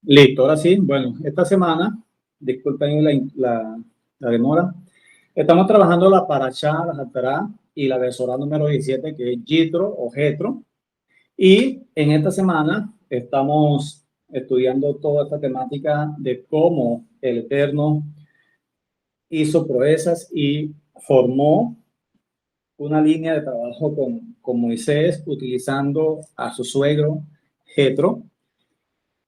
Listo, ahora sí. Bueno, esta semana, disculpen la demora, estamos trabajando la Parashá, la Haftará y la Besorá número 17, que es Yitro o Jetro. Y en esta semana estamos estudiando toda esta temática de cómo el Eterno hizo proezas y formó una línea de trabajo con Moisés utilizando a su suegro Jetro.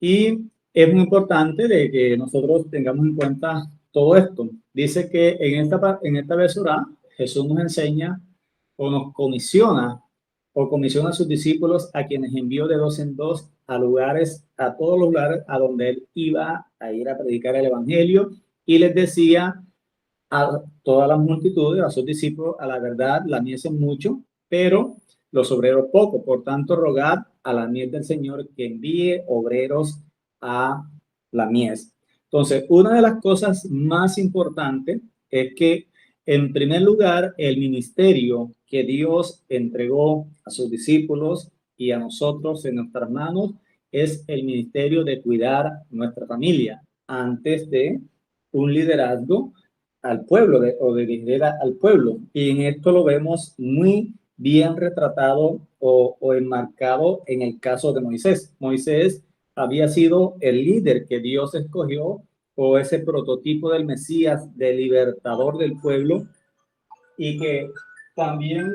Y es muy importante de que nosotros tengamos en cuenta todo esto. Dice que en esta Besorá Jesús nos enseña o nos comisiona o comisiona a sus discípulos a quienes envió de dos en dos a lugares, a todos los lugares a donde él iba a ir a predicar el evangelio y les decía a todas las multitudes, a sus discípulos, a la verdad, la mies es mucho, pero los obreros poco. Por tanto, rogad a la mies del Señor que envíe obreros a la mies. Entonces, una de las cosas más importantes es que, en primer lugar, el ministerio que Dios entregó a sus discípulos y a nosotros en nuestras manos es el ministerio de cuidar nuestra familia antes de un liderazgo al pueblo o de dirigir al pueblo. Y en esto lo vemos muy bien retratado o enmarcado en el caso de Moisés. Moisés había sido el líder que Dios escogió o ese prototipo del Mesías, del libertador del pueblo, y que también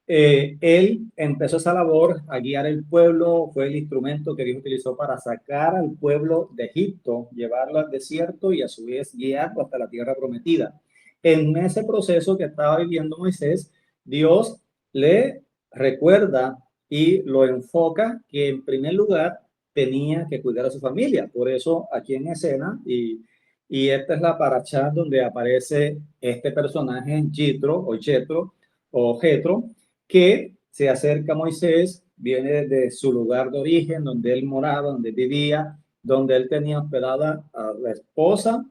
él empezó esa labor a guiar el pueblo, fue el instrumento que Dios utilizó para sacar al pueblo de Egipto, llevarlo al desierto y a su vez guiarlo hasta la tierra prometida. En ese proceso que estaba viviendo Moisés, Dios le recuerda y lo enfoca que en primer lugar tenía que cuidar a su familia. Por eso aquí en escena, y esta es la parachá donde aparece este personaje, Jethro o Jetro, que se acerca a Moisés, viene desde su lugar de origen, donde él moraba, donde vivía, donde él tenía hospedada a la esposa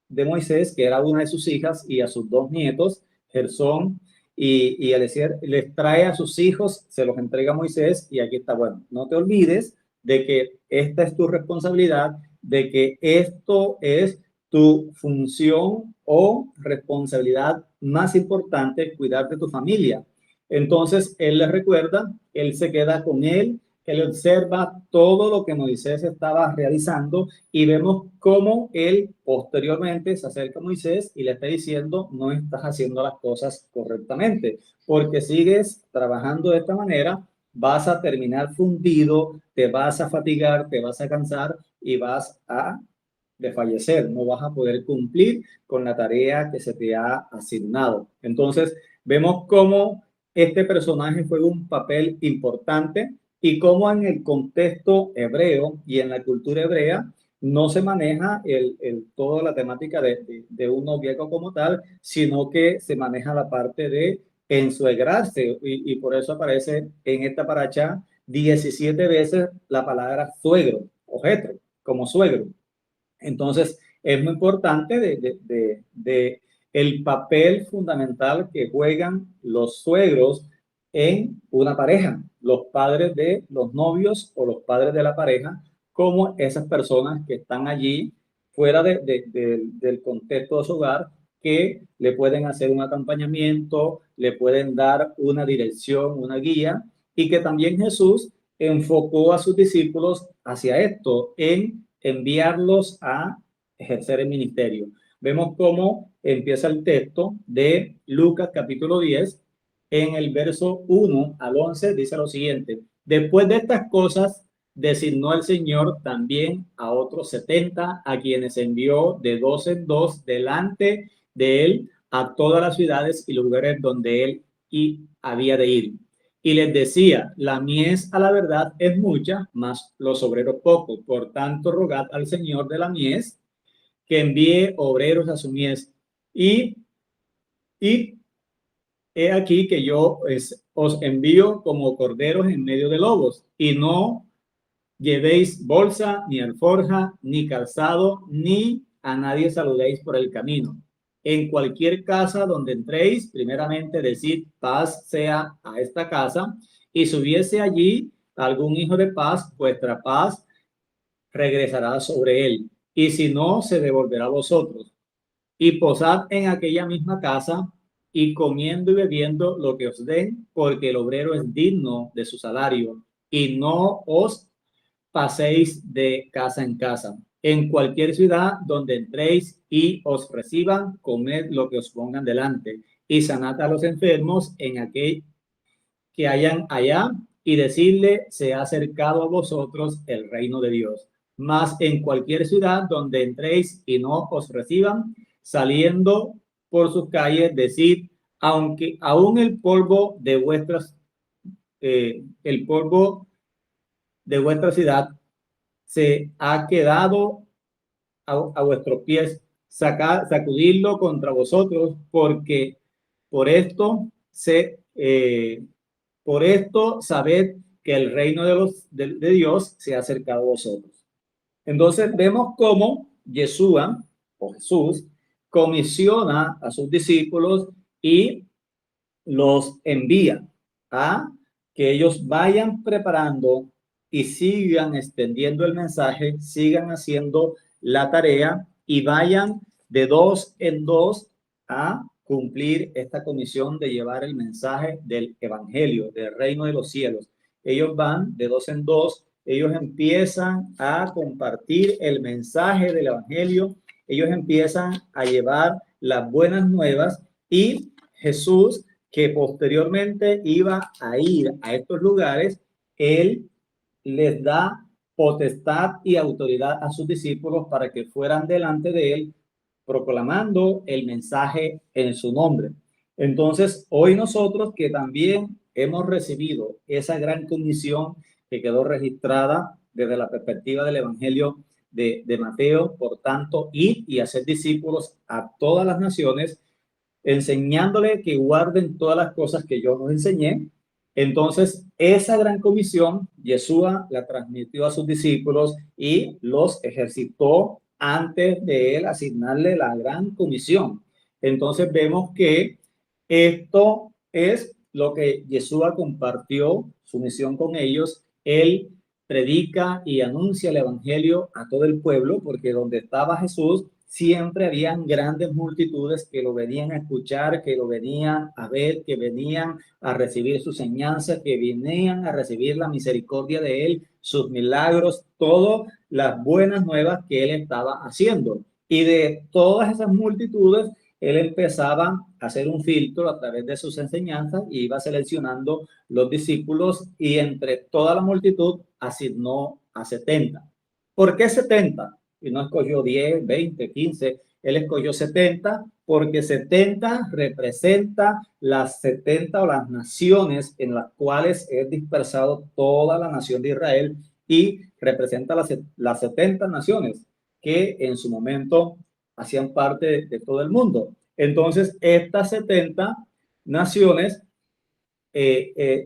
de Moisés, que era una de sus hijas, y a sus dos nietos, Gersón y Eliezer, les trae a sus hijos, se los entrega a Moisés, y aquí está, bueno, no te olvides de que esta es tu responsabilidad, de que esto es tu función o responsabilidad más importante, cuidar de tu familia. Entonces, él les recuerda, él se queda con él observa todo lo que Moisés estaba realizando y vemos cómo él posteriormente se acerca a Moisés y le está diciendo, no estás haciendo las cosas correctamente, porque sigues trabajando de esta manera, vas a terminar fundido, te vas a fatigar, te vas a cansar y vas a fallecer, no vas a poder cumplir con la tarea que se te ha asignado. Entonces, vemos cómo este personaje juega un papel importante y cómo en el contexto hebreo y en la cultura hebrea no se maneja toda la temática de un noviazgo como tal, sino que se maneja la parte de ensuegrarse y por eso aparece en esta paracha 17 veces la palabra suegro o jetro, como suegro. Entonces, es muy importante de el papel fundamental que juegan los suegros en una pareja, los padres de los novios o los padres de la pareja, como esas personas que están allí fuera del contexto de su hogar, que le pueden hacer un acompañamiento, le pueden dar una dirección, una guía, y que también Jesús enfocó a sus discípulos hacia esto, en enviarlos a ejercer el ministerio. Vemos cómo empieza el texto de Lucas capítulo 10, en el verso 1 al 11, dice lo siguiente: después de estas cosas, designó el Señor también a otros 70, a quienes envió de dos en dos delante de él a todas las ciudades y lugares donde él había de ir. Y les decía, la mies a la verdad es mucha, mas los obreros pocos. Por tanto, rogad al Señor de la mies que envíe obreros a su mies. Y he aquí que yo os envío como corderos en medio de lobos, y no llevéis bolsa, ni alforja, ni calzado, ni a nadie saludéis por el camino. En cualquier casa donde entréis, primeramente decid, paz sea a esta casa, y si hubiese allí algún hijo de paz, vuestra paz regresará sobre él, y si no, se devolverá a vosotros. Y posad en aquella misma casa, y comiendo y bebiendo lo que os den, porque el obrero es digno de su salario, y no os paséis de casa en casa. En cualquier ciudad donde entréis y os reciban, comed lo que os pongan delante, y sanad a los enfermos en aquel que hayan allá, y decirle, se ha acercado a vosotros el reino de Dios. Mas en cualquier ciudad donde entréis y no os reciban, saliendo por sus calles, decid, aunque aún el polvo de vuestra ciudad se ha quedado a vuestros pies, sacudidlo contra vosotros, porque por esto por esto sabed que el reino de Dios se ha acercado a vosotros. Entonces vemos cómo Yeshua o Jesús comisiona a sus discípulos y los envía a que ellos vayan preparando y sigan extendiendo el mensaje, sigan haciendo la tarea y vayan de dos en dos a cumplir esta comisión de llevar el mensaje del evangelio, del reino de los cielos. Ellos van de dos en dos, ellos empiezan a compartir el mensaje del evangelio, ellos empiezan a llevar las buenas nuevas y Jesús, que posteriormente iba a ir a estos lugares, él les da potestad y autoridad a sus discípulos para que fueran delante de él proclamando el mensaje en su nombre. Entonces, hoy nosotros que también hemos recibido esa gran comisión que quedó registrada desde la perspectiva del Evangelio de Mateo, por tanto, ir y hacer discípulos a todas las naciones, enseñándole que guarden todas las cosas que yo nos enseñé. Entonces, esa gran comisión, Yeshua la transmitió a sus discípulos y los ejercitó antes de él asignarle la gran comisión. Entonces, vemos que esto es lo que Yeshua compartió, su misión con ellos. Él predica y anuncia el evangelio a todo el pueblo, porque donde estaba Jesús, siempre habían grandes multitudes que lo venían a escuchar, que lo venían a ver, que venían a recibir sus enseñanzas, que venían a recibir la misericordia de él, sus milagros, todas las buenas nuevas que él estaba haciendo. Y de todas esas multitudes, él empezaba a hacer un filtro a través de sus enseñanzas y iba seleccionando los discípulos y entre toda la multitud asignó a 70. ¿Por qué 70? Y no escogió 10, 20, 15, él escogió 70 porque 70 representa las 70 o las naciones en las cuales es dispersado toda la nación de Israel y representa las 70 naciones que en su momento hacían parte de todo el mundo. Entonces, estas 70 naciones,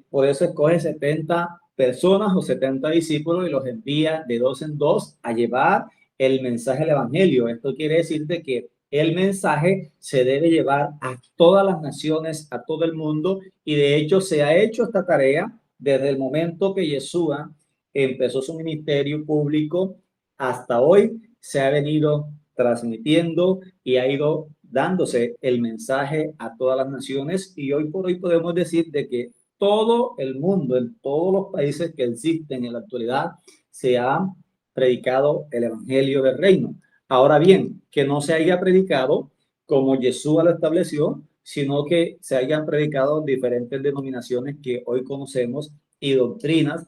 por eso escoge 70 personas o 70 discípulos y los envía de dos en dos a llevar el mensaje del evangelio. Esto quiere decir de que el mensaje se debe llevar a todas las naciones, a todo el mundo, y de hecho se ha hecho esta tarea desde el momento que Yeshua empezó su ministerio público hasta hoy. Se ha venido transmitiendo y ha ido dándose el mensaje a todas las naciones, y hoy por hoy podemos decir de que todo el mundo, en todos los países que existen en la actualidad, se ha predicado el evangelio del reino. Ahora bien, que no se haya predicado como Yeshua lo estableció, sino que se hayan predicado diferentes denominaciones que hoy conocemos y doctrinas,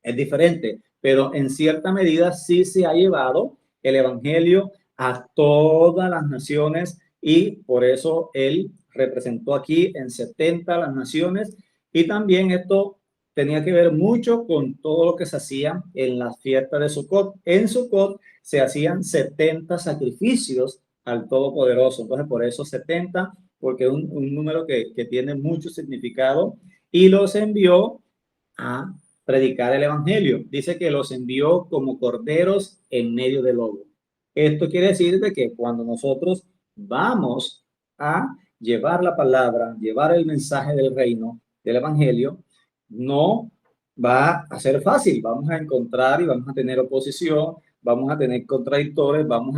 es diferente, pero en cierta medida sí se ha llevado el evangelio a todas las naciones y por eso él representó aquí en 70 las naciones, y también esto tenía que ver mucho con todo lo que se hacía en las fiestas de Sukkot. En Sukkot se hacían 70 sacrificios al Todopoderoso, entonces por eso 70, porque es un número que tiene mucho significado, y los envió a predicar el evangelio. Dice que los envió como corderos en medio del lobo. Esto quiere decir de que cuando nosotros vamos a llevar la palabra, llevar el mensaje del reino, del evangelio, no va a ser fácil. Vamos a encontrar y vamos a tener oposición, vamos a tener contradictores, vamos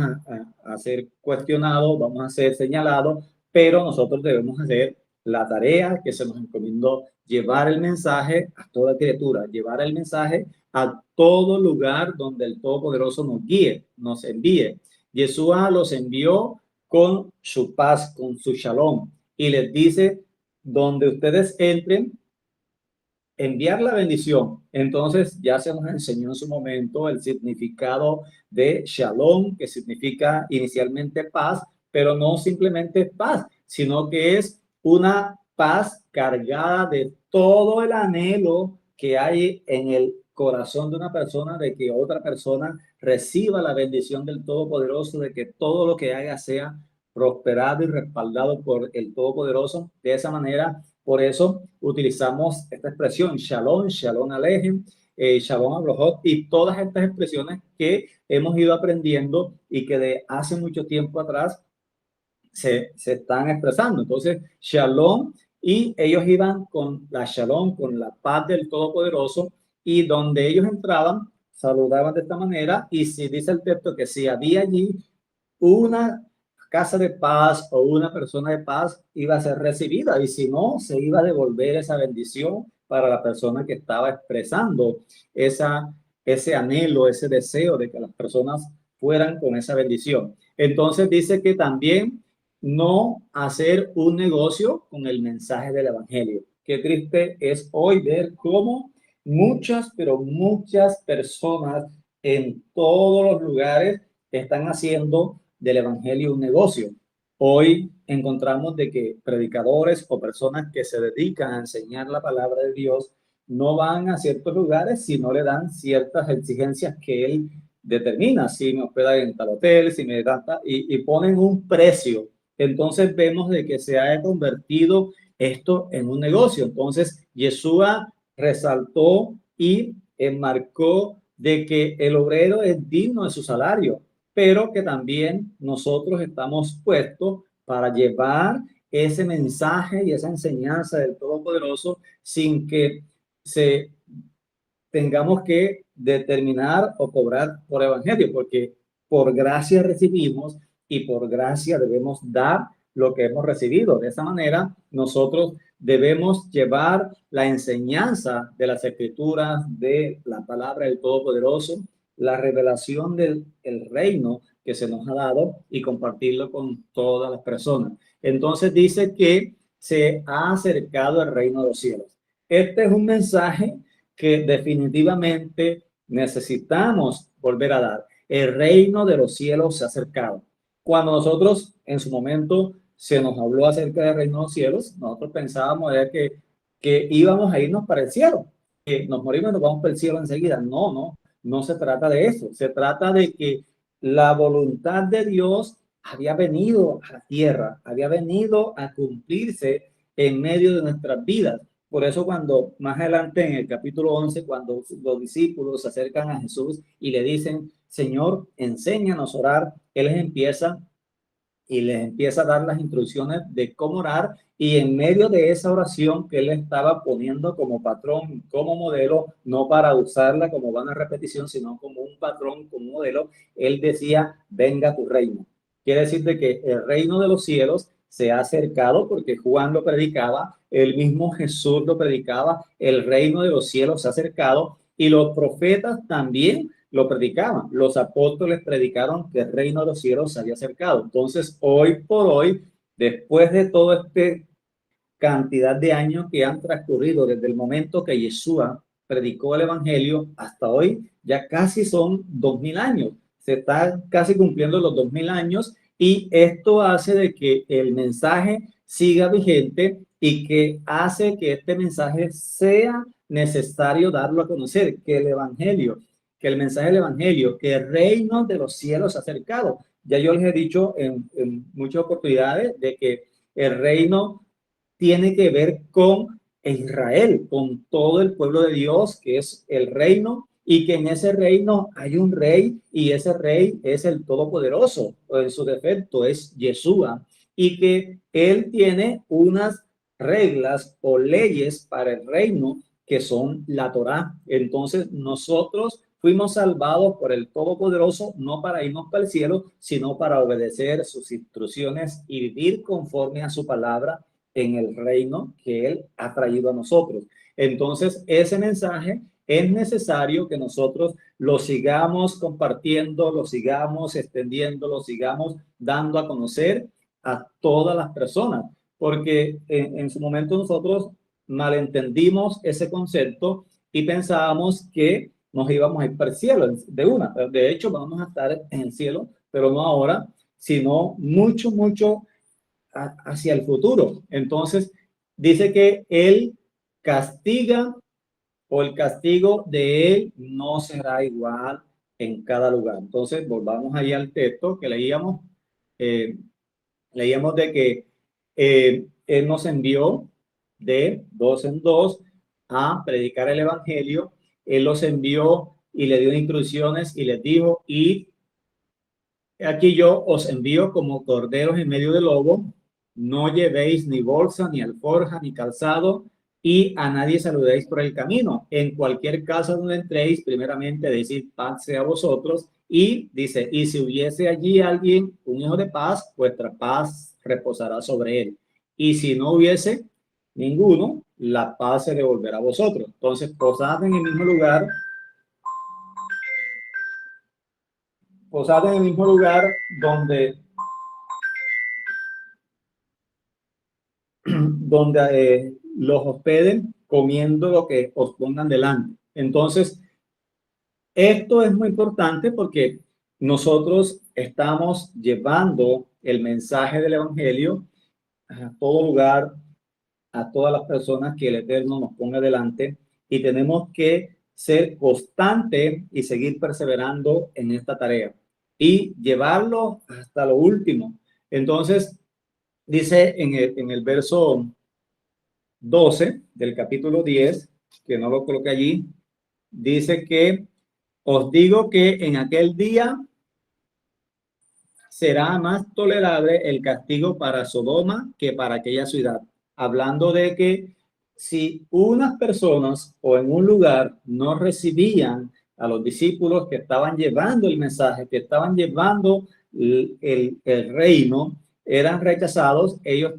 a ser cuestionados, vamos a ser señalados, pero nosotros debemos hacer la tarea que se nos encomendó, llevar el mensaje a toda criatura, llevar el mensaje a todo lugar donde el Todopoderoso nos guíe, nos envíe. Yeshua los envió con su paz, con su shalom, y les dice, donde ustedes entren, enviar la bendición. Entonces ya se nos enseñó en su momento el significado de shalom, que significa inicialmente paz, pero no simplemente paz, sino que es una paz cargada de todo el anhelo que hay en el corazón de una persona, de que otra persona reciba la bendición del Todopoderoso, de que todo lo que haga sea prosperado y respaldado por el Todopoderoso. De esa manera, por eso utilizamos esta expresión, Shalom, Shalom Alejem, Shalom Abrahot, y todas estas expresiones que hemos ido aprendiendo y que de hace mucho tiempo atrás se están expresando. Entonces, Shalom, y ellos iban con la Shalom, con la paz del Todopoderoso, y donde ellos entraban, saludaban de esta manera, y si dice el texto que si había allí una casa de paz o una persona de paz, iba a ser recibida, y si no, se iba a devolver esa bendición para la persona que estaba expresando ese anhelo, ese deseo de que las personas fueran con esa bendición. Entonces dice que también no hacer un negocio con el mensaje del evangelio. Qué triste es hoy ver cómo muchas, pero muchas personas en todos los lugares están haciendo del evangelio un negocio. Hoy encontramos de que predicadores o personas que se dedican a enseñar la palabra de Dios no van a ciertos lugares si no le dan ciertas exigencias que él determina, si me hospeda en tal hotel, si me da y ponen un precio. Entonces vemos de que se ha convertido esto en un negocio. Entonces Yeshua resaltó y enmarcó de que el obrero es digno de su salario, pero que también nosotros estamos puestos para llevar ese mensaje y esa enseñanza del Todopoderoso sin que se tengamos que determinar o cobrar por evangelio, porque por gracia recibimos y por gracia debemos dar lo que hemos recibido. De esa manera, nosotros debemos llevar la enseñanza de las escrituras, de la palabra del Todopoderoso, la revelación del el reino que se nos ha dado y compartirlo con todas las personas. Entonces dice que se ha acercado el reino de los cielos. Este es un mensaje que definitivamente necesitamos volver a dar. El reino de los cielos se ha acercado. Cuando nosotros en su momento se nos habló acerca del reino de los cielos, nosotros pensábamos que íbamos a irnos para el cielo, que nos morimos y nos vamos para el cielo enseguida. No, no, no se trata de eso. Se trata de que la voluntad de Dios había venido a la tierra, había venido a cumplirse en medio de nuestras vidas. Por eso cuando más adelante en el capítulo 11, cuando los discípulos se acercan a Jesús y le dicen, Señor, enséñanos a orar, Él les empieza a dar las instrucciones de cómo orar, y en medio de esa oración que Él estaba poniendo como patrón, como modelo, no para usarla como vana repetición, sino como un patrón, como modelo, Él decía, venga tu reino. Quiere decir de que el reino de los cielos se ha acercado, porque Juan lo predicaba, el mismo Jesús lo predicaba, el reino de los cielos se ha acercado, y los profetas también lo predicaban. Los apóstoles predicaron que el reino de los cielos se había acercado. Entonces, hoy por hoy, después de toda esta cantidad de años que han transcurrido desde el momento que Yeshua predicó el evangelio hasta hoy, ya casi son 2000 años. Se está casi cumpliendo los 2000 años, y esto hace de que el mensaje siga vigente y que hace que este mensaje sea necesario darlo a conocer, que el evangelio, que el mensaje del evangelio, que el reino de los cielos se ha acercado. Ya yo les he dicho en muchas oportunidades de que el reino tiene que ver con Israel, con todo el pueblo de Dios, que es el reino, y que en ese reino hay un rey, y ese rey es el Todopoderoso, o en su defecto es Yeshua, y que él tiene unas reglas o leyes para el reino que son la Torá. Entonces nosotros fuimos salvados por el Todopoderoso, no para irnos para el cielo, sino para obedecer sus instrucciones y vivir conforme a su palabra en el reino que Él ha traído a nosotros. Entonces, ese mensaje es necesario que nosotros lo sigamos compartiendo, lo sigamos extendiendo, lo sigamos dando a conocer a todas las personas, porque en su momento nosotros malentendimos ese concepto y pensábamos que nos íbamos a ir para el cielo de una. De hecho, vamos a estar en el cielo, pero no ahora, sino mucho, mucho hacia el futuro. Entonces, dice que Él castiga o el castigo de Él no será igual en cada lugar. Entonces, volvamos ahí al texto que leíamos. Eh, leíamos de que Él nos envió de dos en dos a predicar el Evangelio. Él los envió y le dio instrucciones y les dijo, y aquí yo os envío como corderos en medio de lobo, no llevéis ni bolsa, ni alforja, ni calzado, y a nadie saludéis por el camino. En cualquier casa donde entréis, primeramente decid paz sea a vosotros, y dice, y si hubiese allí alguien, un hijo de paz, vuestra paz reposará sobre él. Y si no hubiese ninguno, la paz se devolverá a vosotros. Entonces, posad en el mismo lugar, posad en el mismo lugar donde los hospeden comiendo lo que os pongan delante. Entonces, esto es muy importante porque nosotros estamos llevando el mensaje del Evangelio a todo lugar, a todas las personas que el Eterno nos ponga delante, y tenemos que ser constantes y seguir perseverando en esta tarea y llevarlo hasta lo último. Entonces, dice en el verso 12 del capítulo 10, que no lo coloqué allí, dice que os digo que en aquel día será más tolerable el castigo para Sodoma que para aquella ciudad. Hablando de que si unas personas o en un lugar no recibían a los discípulos que estaban llevando el mensaje, que estaban llevando el reino, eran rechazados, ellos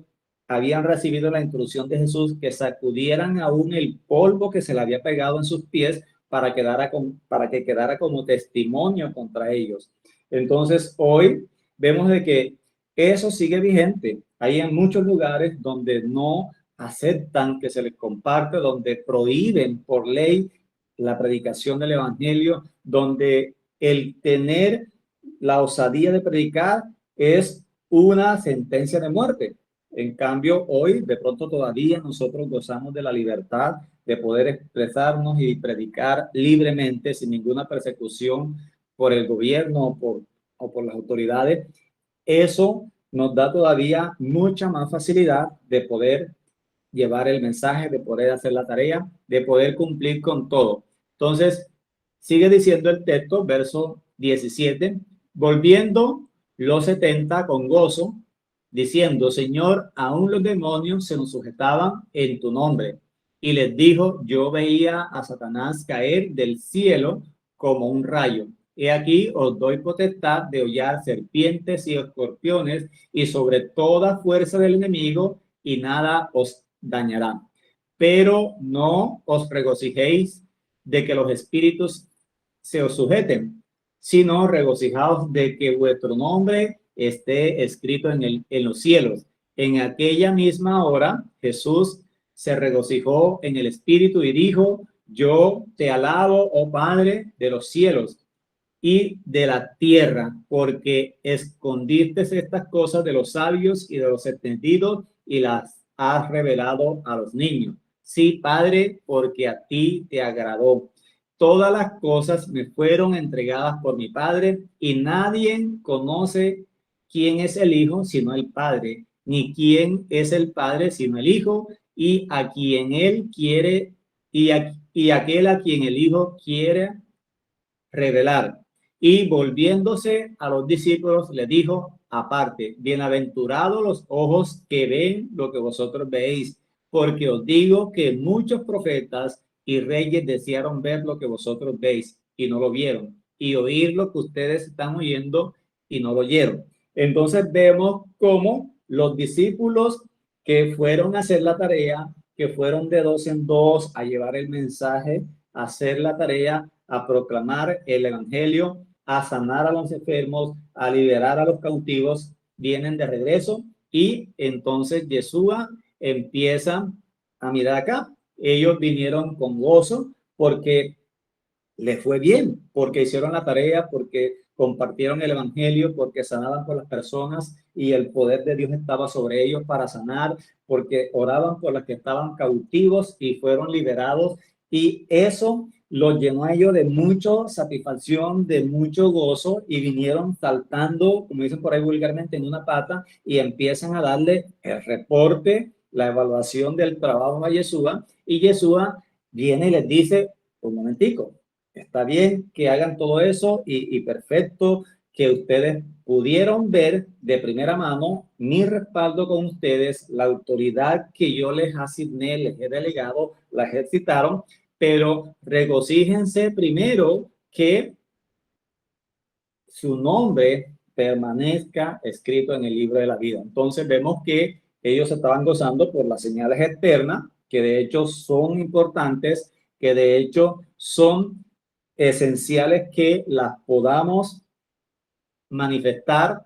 habían recibido la instrucción de Jesús que sacudieran aún el polvo que se le había pegado en sus pies para que quedara como testimonio contra ellos. Entonces, hoy vemos de que eso sigue vigente. Hay en muchos lugares donde no aceptan que se les comparte, donde prohíben por ley la predicación del evangelio, donde el tener la osadía de predicar es una sentencia de muerte. En cambio, hoy de pronto todavía nosotros gozamos de la libertad de poder expresarnos y predicar libremente sin ninguna persecución por el gobierno o por las autoridades. Eso nos da todavía mucha más facilidad de poder llevar el mensaje, de poder hacer la tarea, de poder cumplir con todo. Entonces, sigue diciendo el texto, verso 17, volviendo los 70 con gozo, diciendo, Señor, aún los demonios se nos sujetaban en tu nombre. Y les dijo, yo veía a Satanás caer del cielo como un rayo. He aquí os doy potestad de hollar serpientes y escorpiones y sobre toda fuerza del enemigo, y nada os dañará. Pero no os regocijéis de que los espíritus se os sujeten, sino regocijaos de que vuestro nombre esté escrito en los cielos. En aquella misma hora Jesús se regocijó en el espíritu y dijo, yo te alabo, oh Padre de los cielos y de la tierra, porque escondiste estas cosas de los sabios y de los entendidos y las has revelado a los niños. Sí, Padre, porque a ti te agradó. Todas las cosas me fueron entregadas por mi Padre, y nadie conoce quién es el Hijo sino el Padre, ni quién es el Padre sino el Hijo, y a quien él quiere, y aquel a quien el Hijo quiere revelar. Y volviéndose a los discípulos, le dijo aparte, bienaventurados los ojos que ven lo que vosotros veis, porque os digo que muchos profetas y reyes desearon ver lo que vosotros veis y no lo vieron, y oír lo que ustedes están oyendo y no lo oyeron. Entonces vemos cómo los discípulos que fueron a hacer la tarea, que fueron de dos en dos a llevar el mensaje, a hacer la tarea, a proclamar el evangelio, a sanar a los enfermos, a liberar a los cautivos, vienen de regreso y entonces Yeshua empieza a mirar acá. Ellos vinieron con gozo porque les fue bien, porque hicieron la tarea, porque compartieron el evangelio, porque sanaban por las personas y el poder de Dios estaba sobre ellos para sanar, porque oraban por las que estaban cautivos y fueron liberados. Y eso los llenó a ellos de mucha satisfacción, de mucho gozo y vinieron saltando, como dicen por ahí vulgarmente, en una pata y empiezan a darle el reporte, la evaluación del trabajo a Yeshua y Yeshua viene y les dice, un momentico, está bien que hagan todo eso y perfecto que ustedes pudieron ver de primera mano mi respaldo con ustedes, la autoridad que yo les asigné, les he delegado, la ejercitaron, pero regocíjense primero que su nombre permanezca escrito en el libro de la vida. Entonces vemos que ellos estaban gozando por las señales externas, que de hecho son importantes, que de hecho son esenciales que las podamos manifestar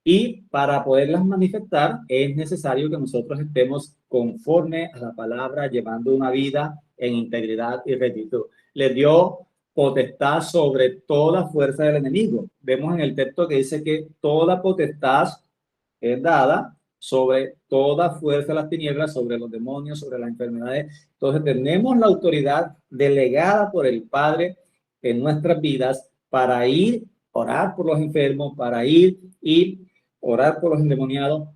y para poderlas manifestar es necesario que nosotros estemos conforme a la palabra, llevando una vida en integridad y rectitud. Les dio potestad sobre toda fuerza del enemigo. Vemos en el texto que dice que toda potestad es dada sobre toda fuerza de las tinieblas, sobre los demonios, sobre las enfermedades. Entonces tenemos la autoridad delegada por el Padre en nuestras vidas para ir, orar por los enfermos, para ir y orar por los endemoniados,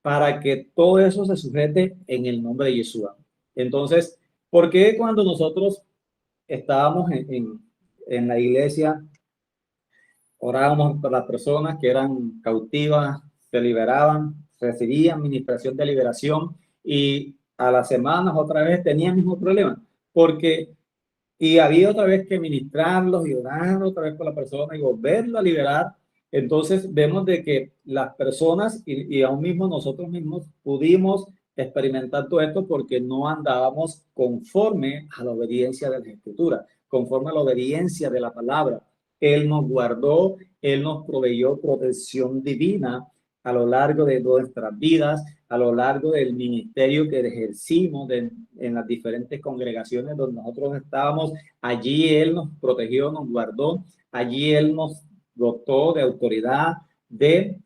para que todo eso se sujete en el nombre de Yeshua. Entonces, ¿por qué cuando nosotros estábamos en la iglesia, orábamos por las personas que eran cautivas, se liberaban, recibían administración de liberación y a las semanas otra vez tenían el mismo problema? Porque y había otra vez que ministrarlos y orar otra vez por la persona y volverlo a liberar. Entonces vemos de que las personas y aún mismo nosotros mismos pudimos experimentar todo esto porque no andábamos conforme a la obediencia de la Escritura, conforme a la obediencia de la palabra. Él nos guardó, Él nos proveyó protección divina a lo largo de nuestras vidas, a lo largo del ministerio que ejercimos en las diferentes congregaciones donde nosotros estábamos. Allí Él nos protegió, nos guardó, allí Él nos dotó de autoridad, de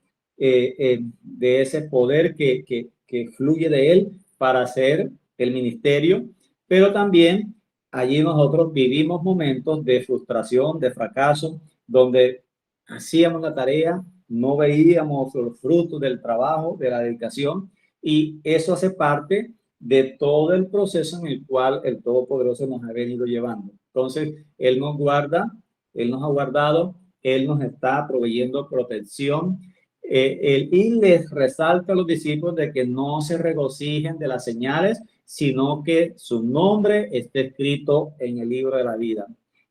ese poder que fluye de Él para hacer el ministerio, pero también allí nosotros vivimos momentos de frustración, de fracaso, donde hacíamos la tarea, no veíamos los frutos del trabajo, de la dedicación, y eso hace parte de todo el proceso en el cual el Todopoderoso nos ha venido llevando. Entonces, Él nos guarda, Él nos ha guardado, Él nos está proveyendo protección. Y les resalta a los discípulos de que no se regocijen de las señales, sino que su nombre esté escrito en el libro de la vida.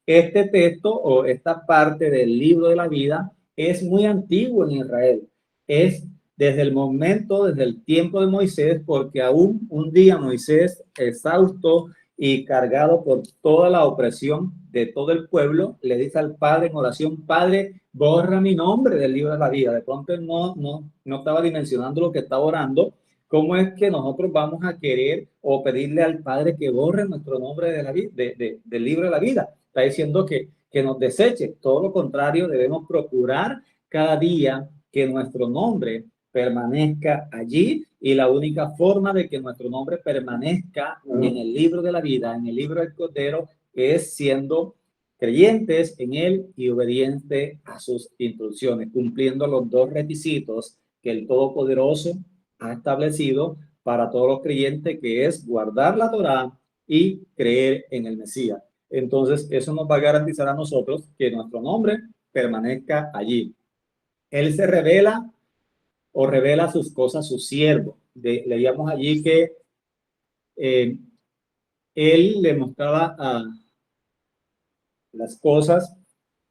Este texto o esta parte del libro de la vida es muy antiguo en Israel. Es desde el momento, desde el tiempo de Moisés, porque aún un día Moisés, exhausto y cargado por toda la opresión de todo el pueblo, le dice al Padre en oración: Padre, borra mi nombre del libro de la vida. De pronto él no estaba dimensionando lo que estaba orando. ¿Cómo es que nosotros vamos a querer o pedirle al Padre que borre nuestro nombre de la vida, del libro de la vida? Está diciendo que nos deseche. Todo lo contrario, debemos procurar cada día que nuestro nombre permanezca allí, y la única forma de que nuestro nombre permanezca en el libro de la vida, en el libro del Cordero, es siendo creyentes en él y obedientes a sus instrucciones, cumpliendo los dos requisitos que el Todopoderoso ha establecido para todos los creyentes, que es guardar la Torá y creer en el Mesías. Entonces, eso nos va a garantizar a nosotros que nuestro nombre permanezca allí. Él se revela o revela sus cosas a su siervo. Leíamos allí que él le mostraba las cosas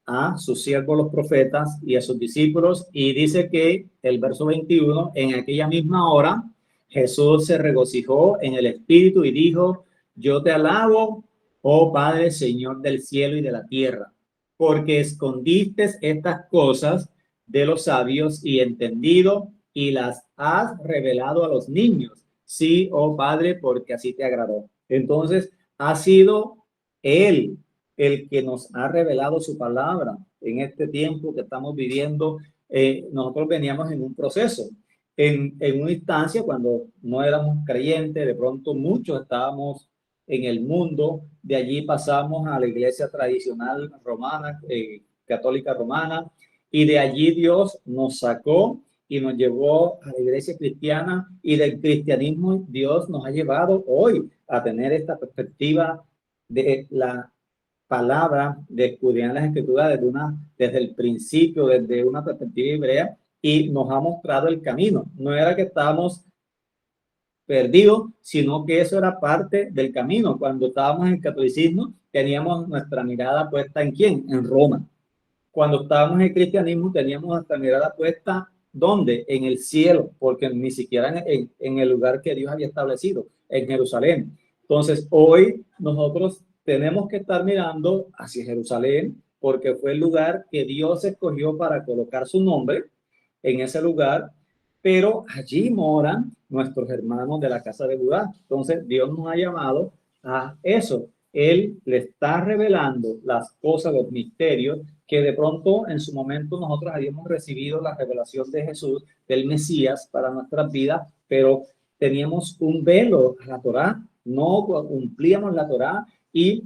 a sus siervos los profetas y a sus discípulos, y dice que el verso 21, en aquella misma hora, Jesús se regocijó en el Espíritu y dijo, yo te alabo, oh Padre, Señor del cielo y de la tierra, porque escondiste estas cosas de los sabios y entendido y las has revelado a los niños. Sí, oh Padre, porque así te agradó. Entonces, ha sido Él el que nos ha revelado su palabra en este tiempo que estamos viviendo. Nosotros veníamos en un proceso, en una instancia cuando no éramos creyentes, de pronto muchos estábamos en el mundo, de allí pasamos a la iglesia tradicional romana, católica romana, y de allí Dios nos sacó y nos llevó a la iglesia cristiana, y del cristianismo Dios nos ha llevado hoy a tener esta perspectiva de la palabra, de escudriñar las escrituras desde el principio, desde una perspectiva hebrea, y nos ha mostrado el camino. No era que estábamos perdidos, sino que eso era parte del camino. Cuando estábamos en el catolicismo, teníamos nuestra mirada puesta ¿en quién? En Roma. Cuando estábamos en el cristianismo, teníamos nuestra mirada puesta ¿dónde? En el cielo, porque ni siquiera en el lugar que Dios había establecido, en Jerusalén. Entonces, hoy nosotros tenemos que estar mirando hacia Jerusalén, porque fue el lugar que Dios escogió para colocar su nombre en ese lugar, pero allí moran nuestros hermanos de la casa de Judá. Entonces, Dios nos ha llamado a eso. Él le está revelando las cosas, los misterios, que de pronto en su momento nosotros habíamos recibido la revelación de Jesús, del Mesías para nuestras vidas, pero teníamos un velo a la Torá, no cumplíamos la Torá, y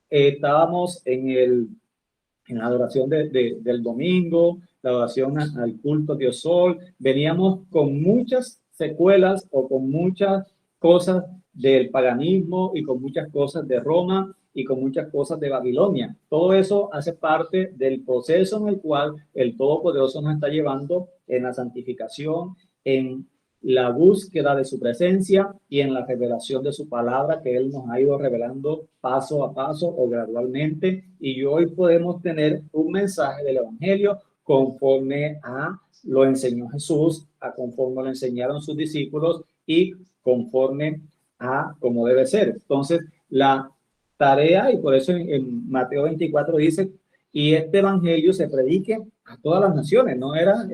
estábamos en la adoración del domingo, la adoración al culto Dios Sol, veníamos con muchas secuelas o con muchas cosas del paganismo y con muchas cosas de Roma y con muchas cosas de Babilonia. Todo eso hace parte del proceso en el cual el Todopoderoso nos está llevando en la santificación, en la búsqueda de su presencia y en la revelación de su palabra que Él nos ha ido revelando paso a paso o gradualmente. Y hoy podemos tener un mensaje del Evangelio conforme a lo enseñó Jesús, a conforme lo enseñaron sus discípulos y conforme a cómo debe ser. Entonces, la tarea, y por eso en Mateo 24 dice, y este Evangelio se predique a todas las naciones, no era...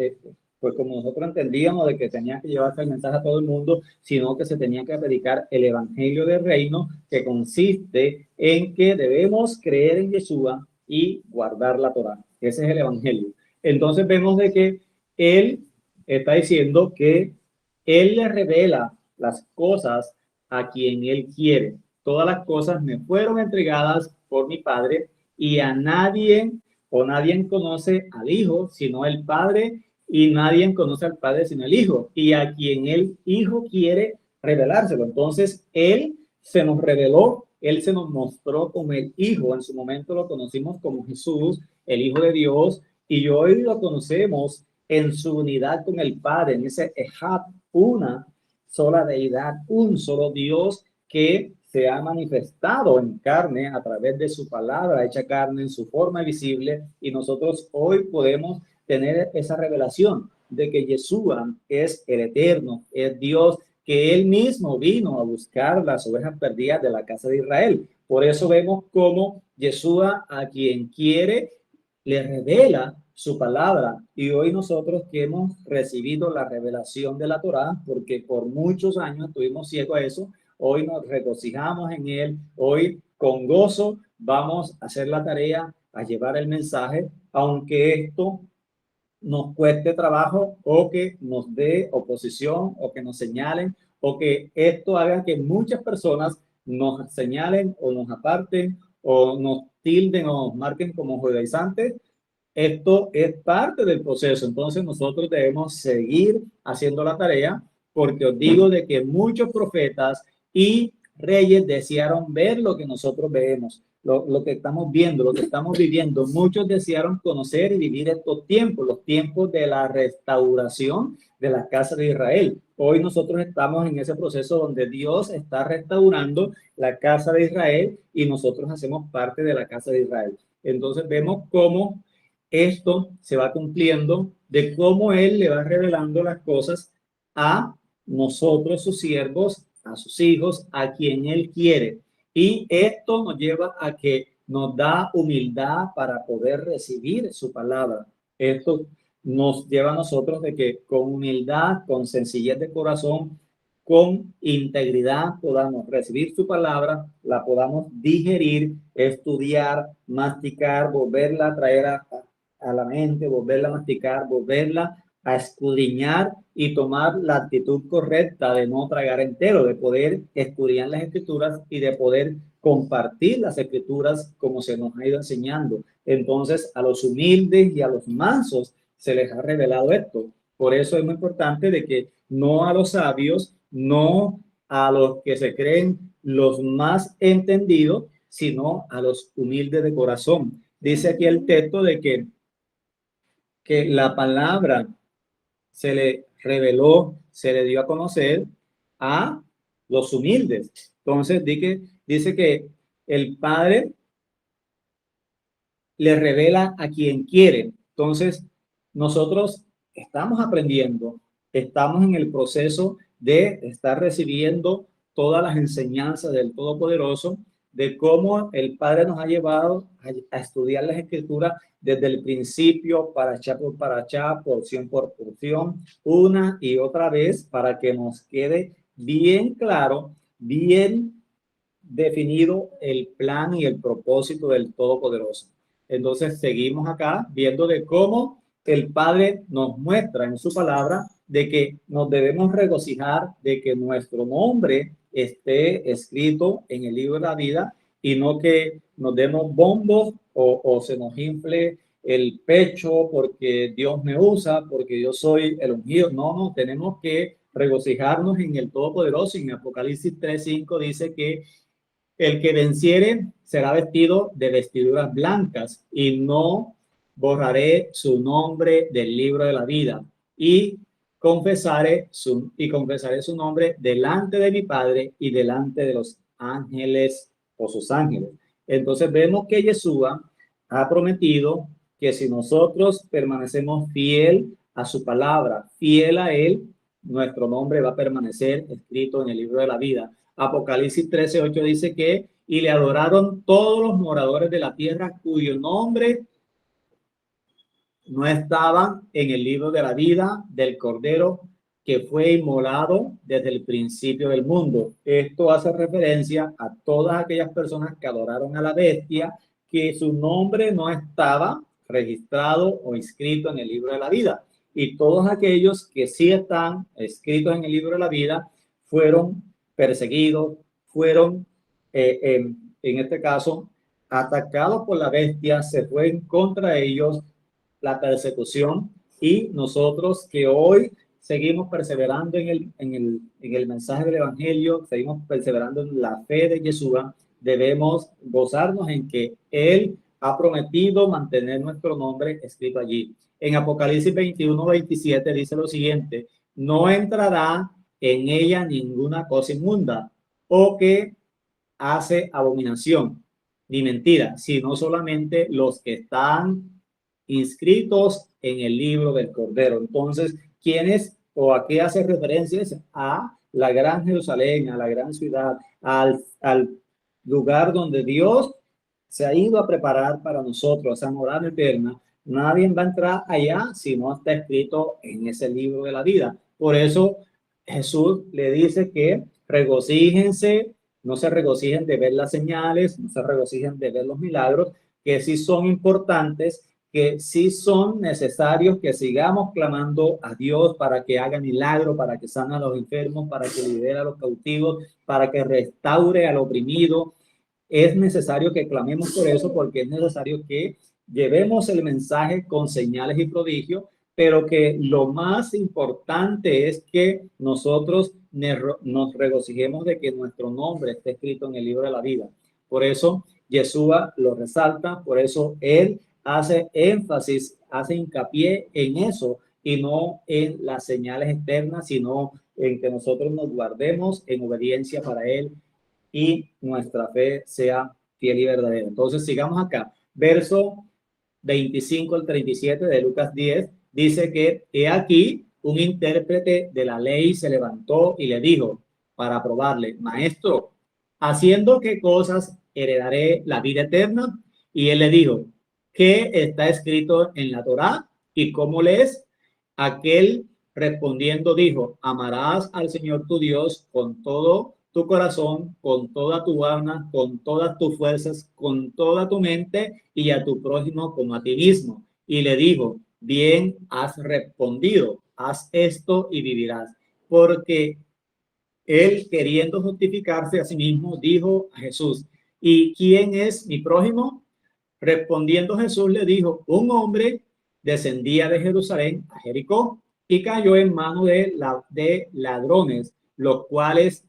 pues como nosotros entendíamos de que tenía que llevarse el mensaje a todo el mundo, sino que se tenía que predicar el evangelio del reino, que consiste en que debemos creer en Yeshua y guardar la Torá. Ese es el evangelio. Entonces vemos de que él está diciendo que él le revela las cosas a quien él quiere. Todas las cosas me fueron entregadas por mi Padre, y a nadie o nadie conoce al Hijo sino el Padre, y nadie conoce al Padre sino el Hijo, y a quien el Hijo quiere revelárselo. Entonces, Él se nos reveló, Él se nos mostró como el Hijo. En su momento lo conocimos como Jesús, el Hijo de Dios, y hoy lo conocemos en su unidad con el Padre, en ese Ejad, una sola deidad, un solo Dios que se ha manifestado en carne a través de su palabra, hecha carne en su forma visible, y nosotros hoy podemos tener esa revelación de que Yeshua es el eterno, es Dios, que él mismo vino a buscar las ovejas perdidas de la casa de Israel. Por eso vemos cómo Yeshua, a quien quiere, le revela su palabra. Y hoy nosotros que hemos recibido la revelación de la Torá, porque por muchos años estuvimos ciegos a eso, hoy nos regocijamos en él, hoy con gozo vamos a hacer la tarea, a llevar el mensaje, aunque esto nos cueste trabajo o que nos dé oposición o que nos señalen o que esto haga que muchas personas nos señalen o nos aparten o nos tilden o nos marquen como judaizantes. Esto es parte del proceso. Entonces nosotros debemos seguir haciendo la tarea, porque os digo de que muchos profetas y reyes desearon ver lo que nosotros vemos. lo que estamos viendo, lo que estamos viviendo. Muchos desearon conocer y vivir estos tiempos, los tiempos de la restauración de la casa de Israel. Hoy nosotros estamos en ese proceso donde Dios está restaurando la casa de Israel y nosotros hacemos parte de la casa de Israel. Entonces vemos cómo esto se va cumpliendo, de cómo Él le va revelando las cosas a nosotros, sus siervos, a sus hijos, a quien Él quiere. Y esto nos lleva a que nos da humildad para poder recibir su palabra. Esto nos lleva a nosotros de que con humildad, con sencillez de corazón, con integridad podamos recibir su palabra, la podamos digerir, estudiar, masticar, volverla a traer a la mente, volverla a masticar, volverla a escudriñar y tomar la actitud correcta de no tragar entero, de poder escudriñar las escrituras y de poder compartir las escrituras como se nos ha ido enseñando. Entonces, a los humildes y a los mansos se les ha revelado esto. Por eso es muy importante de que no a los sabios, no a los que se creen los más entendidos, sino a los humildes de corazón. Dice aquí el texto de que la palabra se le reveló, se le dio a conocer a los humildes. Entonces dice que el Padre le revela a quien quiere. Entonces, nosotros estamos aprendiendo, estamos en el proceso de estar recibiendo todas las enseñanzas del Todopoderoso, de cómo el Padre nos ha llevado a estudiar las Escrituras desde el principio, paracha por paracha, porción por porción, una y otra vez, para que nos quede bien claro, bien definido el plan y el propósito del Todopoderoso. Entonces seguimos acá viendo de cómo el Padre nos muestra en su palabra de que nos debemos regocijar de que nuestro nombre esté escrito en el libro de la vida y no que nos demos bombos o se nos infle el pecho porque Dios me usa, porque yo soy el ungido. No, tenemos que regocijarnos en el Todopoderoso. En Apocalipsis 3:5 dice que el que venciere será vestido de vestiduras blancas y no borraré su nombre del libro de la vida y confesaré su nombre delante de mi Padre y delante de los ángeles o sus ángeles. Entonces vemos que Yeshua ha prometido que si nosotros permanecemos fiel a su palabra, fiel a él, nuestro nombre va a permanecer escrito en el libro de la vida. Apocalipsis 13:8 dice que y le adoraron todos los moradores de la tierra cuyo nombre no estaba en el libro de la vida del Cordero que fue inmolado desde el principio del mundo. Esto hace referencia a todas aquellas personas que adoraron a la bestia, que su nombre no estaba registrado o inscrito en el libro de la vida. Y todos aquellos que sí están escritos en el libro de la vida fueron perseguidos, fueron, en este caso, atacados por la bestia, se fue en contra de ellos la persecución y nosotros que hoy seguimos perseverando en el mensaje del Evangelio, seguimos perseverando en la fe de Yeshua, debemos gozarnos en que Él ha prometido mantener nuestro nombre escrito allí. En Apocalipsis 21:27 dice lo siguiente: no entrará en ella ninguna cosa inmunda o que hace abominación ni mentira, sino solamente los que están inscritos en el libro del Cordero. Entonces, ¿quiénes o a qué hace referencias? A la gran Jerusalén, a la gran ciudad, al lugar donde Dios se ha ido a preparar para nosotros, esa morada eterna. Nadie va a entrar allá si no está escrito en ese libro de la vida. Por eso Jesús le dice que regocíjense, no se regocijen de ver las señales, no se regocijen de ver los milagros, que sí son importantes, que sí son necesarios que sigamos clamando a Dios para que haga milagros, para que sane a los enfermos, para que libere a los cautivos, para que restaure al oprimido. Es necesario que clamemos por eso, porque es necesario que llevemos el mensaje con señales y prodigios, pero que lo más importante es que nosotros nos regocijemos de que nuestro nombre esté escrito en el libro de la vida. Por eso Yeshua lo resalta, por eso él hace énfasis, hace hincapié en eso y no en las señales externas, sino en que nosotros nos guardemos en obediencia para él y nuestra fe sea fiel y verdadera. Entonces, sigamos acá. Verso 25 al 37 de Lucas 10 dice que he aquí un intérprete de la ley se levantó y le dijo para probarle, maestro, ¿haciendo qué cosas heredaré la vida eterna? Y él le dijo, ¿qué está escrito en la Torá y cómo lees? Aquel respondiendo dijo, amarás al Señor tu Dios con todo tu corazón, con toda tu alma, con todas tus fuerzas, con toda tu mente y a tu prójimo como a ti mismo. Y le dijo, bien has respondido, haz esto y vivirás. Porque él, queriendo justificarse a sí mismo, dijo a Jesús, ¿y quién es mi prójimo? Respondiendo Jesús le dijo, un hombre descendía de Jerusalén a Jericó y cayó en manos de ladrones, los cuales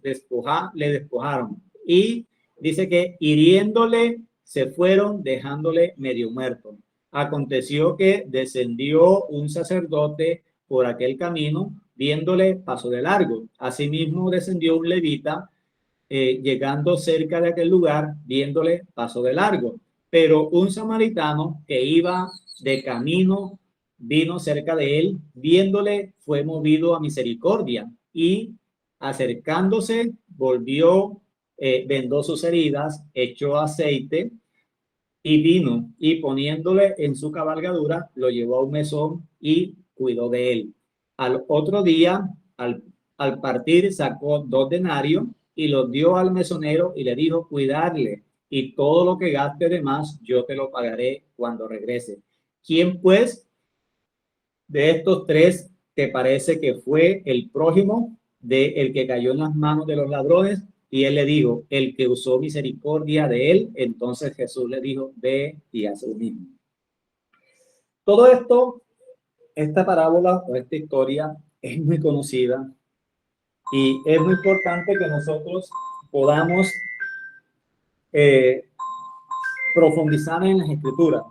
le despojaron. Y dice que hiriéndole se fueron dejándole medio muerto. Aconteció que descendió un sacerdote por aquel camino, viéndole pasó de largo. Asimismo descendió un levita, llegando cerca de aquel lugar, viéndole pasó de largo. Pero un samaritano que iba de camino vino cerca de él, viéndole fue movido a misericordia y acercándose volvió, vendó sus heridas, echó aceite y vino y poniéndole en su cabalgadura lo llevó a un mesón y cuidó de él. Al otro día, al partir, sacó 2 denarios y los dio al mesonero y le dijo, cuidarle, y todo lo que gaste de más yo te lo pagaré cuando regrese. ¿Quién pues de estos tres te parece que fue el prójimo de el que cayó en las manos de los ladrones? Y él le dijo, el que usó misericordia de él. Entonces Jesús le dijo, ve y haz lo mismo. Todo esto, esta parábola o esta historia es muy conocida y es muy importante que nosotros podamos eh, profundizar en las escrituras,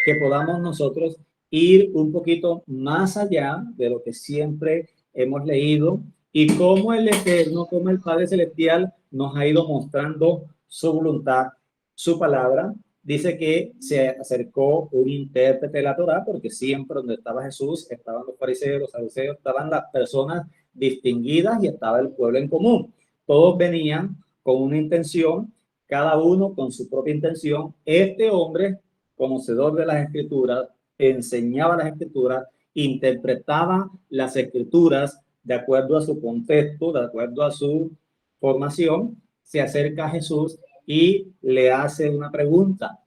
que podamos nosotros ir un poquito más allá de lo que siempre hemos leído y cómo el Eterno, como el Padre Celestial nos ha ido mostrando su voluntad, su palabra. Dice que se acercó un intérprete de la Torá, porque siempre donde estaba Jesús estaban los fariseos, los saduceos, estaban las personas distinguidas y estaba el pueblo en común. Todos venían con una intención, cada uno con su propia intención. Este hombre, conocedor de las escrituras, enseñaba las escrituras, interpretaba las escrituras de acuerdo a su contexto, de acuerdo a su formación, se acerca a Jesús y le hace una pregunta.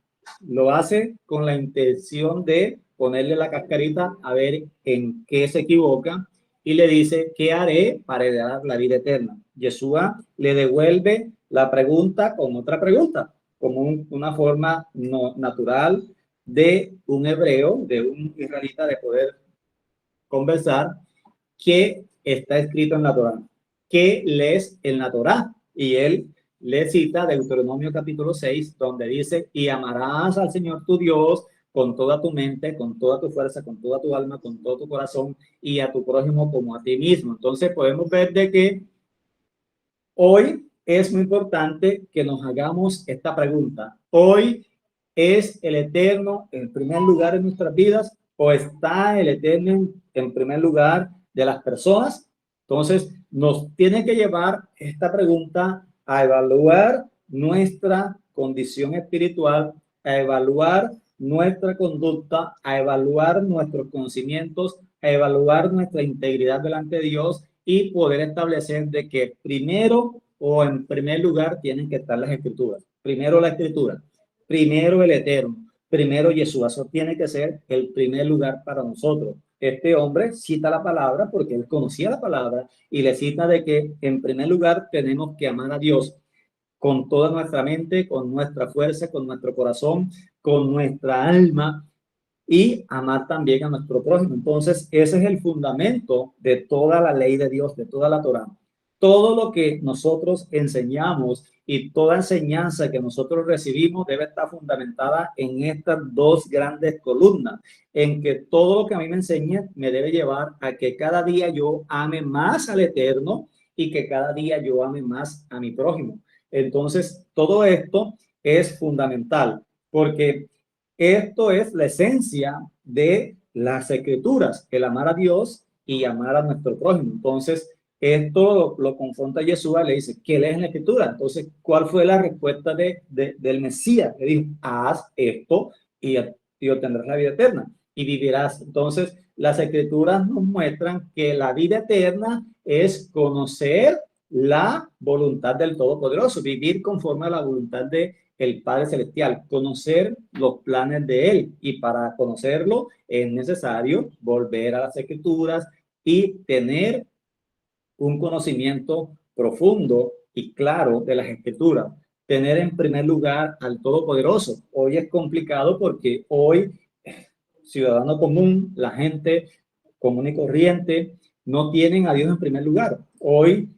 Lo hace con la intención de ponerle la cascarita a ver en qué se equivoca y le dice, ¿qué haré para heredar la vida eterna? Yeshua le devuelve la pregunta con otra pregunta, como una forma no, natural de un hebreo, de un israelita, de poder conversar. ¿Qué está escrito en la Torá? ¿Qué lees en la Torá? Y él le cita Deuteronomio capítulo 6, donde dice, y amarás al Señor tu Dios con toda tu mente, con toda tu fuerza, con toda tu alma, con todo tu corazón, y a tu prójimo como a ti mismo. Entonces podemos ver de que hoy es muy importante que nos hagamos esta pregunta. Hoy, ¿es el Eterno en primer lugar en nuestras vidas o está el Eterno en primer lugar de las personas? Entonces, nos tiene que llevar esta pregunta a evaluar nuestra condición espiritual, a evaluar nuestra conducta, a evaluar nuestros conocimientos, a evaluar nuestra integridad delante de Dios y poder establecer de que primero o en primer lugar tienen que estar las escrituras. Primero la escritura, primero el Eterno, primero Yeshua. Eso tiene que ser el primer lugar para nosotros. Este hombre cita la palabra porque él conocía la palabra y le cita de que en primer lugar tenemos que amar a Dios con toda nuestra mente, con nuestra fuerza, con nuestro corazón, con nuestra alma y amar también a nuestro prójimo. Entonces, ese es el fundamento de toda la ley de Dios, de toda la Torá. todo lo que nosotros enseñamos y toda enseñanza que nosotros recibimos debe estar fundamentada en estas dos grandes columnas, en que todo lo que a mí me enseñe me debe llevar a que cada día yo ame más al Eterno y que cada día yo ame más a mi prójimo. Entonces, todo esto es fundamental porque esto es la esencia de las escrituras, el amar a Dios y amar a nuestro prójimo. Entonces, esto lo confronta Jesús, le dice, ¿qué lees en la escritura? Entonces, ¿cuál fue la respuesta del Mesías? Le dijo, haz esto y obtendrás la vida eterna y vivirás. Entonces, las escrituras nos muestran que la vida eterna es conocer la voluntad del Todopoderoso, vivir conforme a la voluntad de el Padre Celestial, conocer los planes de Él. Y para conocerlo es necesario volver a las escrituras y tener un conocimiento profundo y claro de las escrituras. Tener en primer lugar al Todopoderoso. Hoy es complicado porque hoy, ciudadano común, la gente común y corriente, no tienen a Dios en primer lugar. Hoy,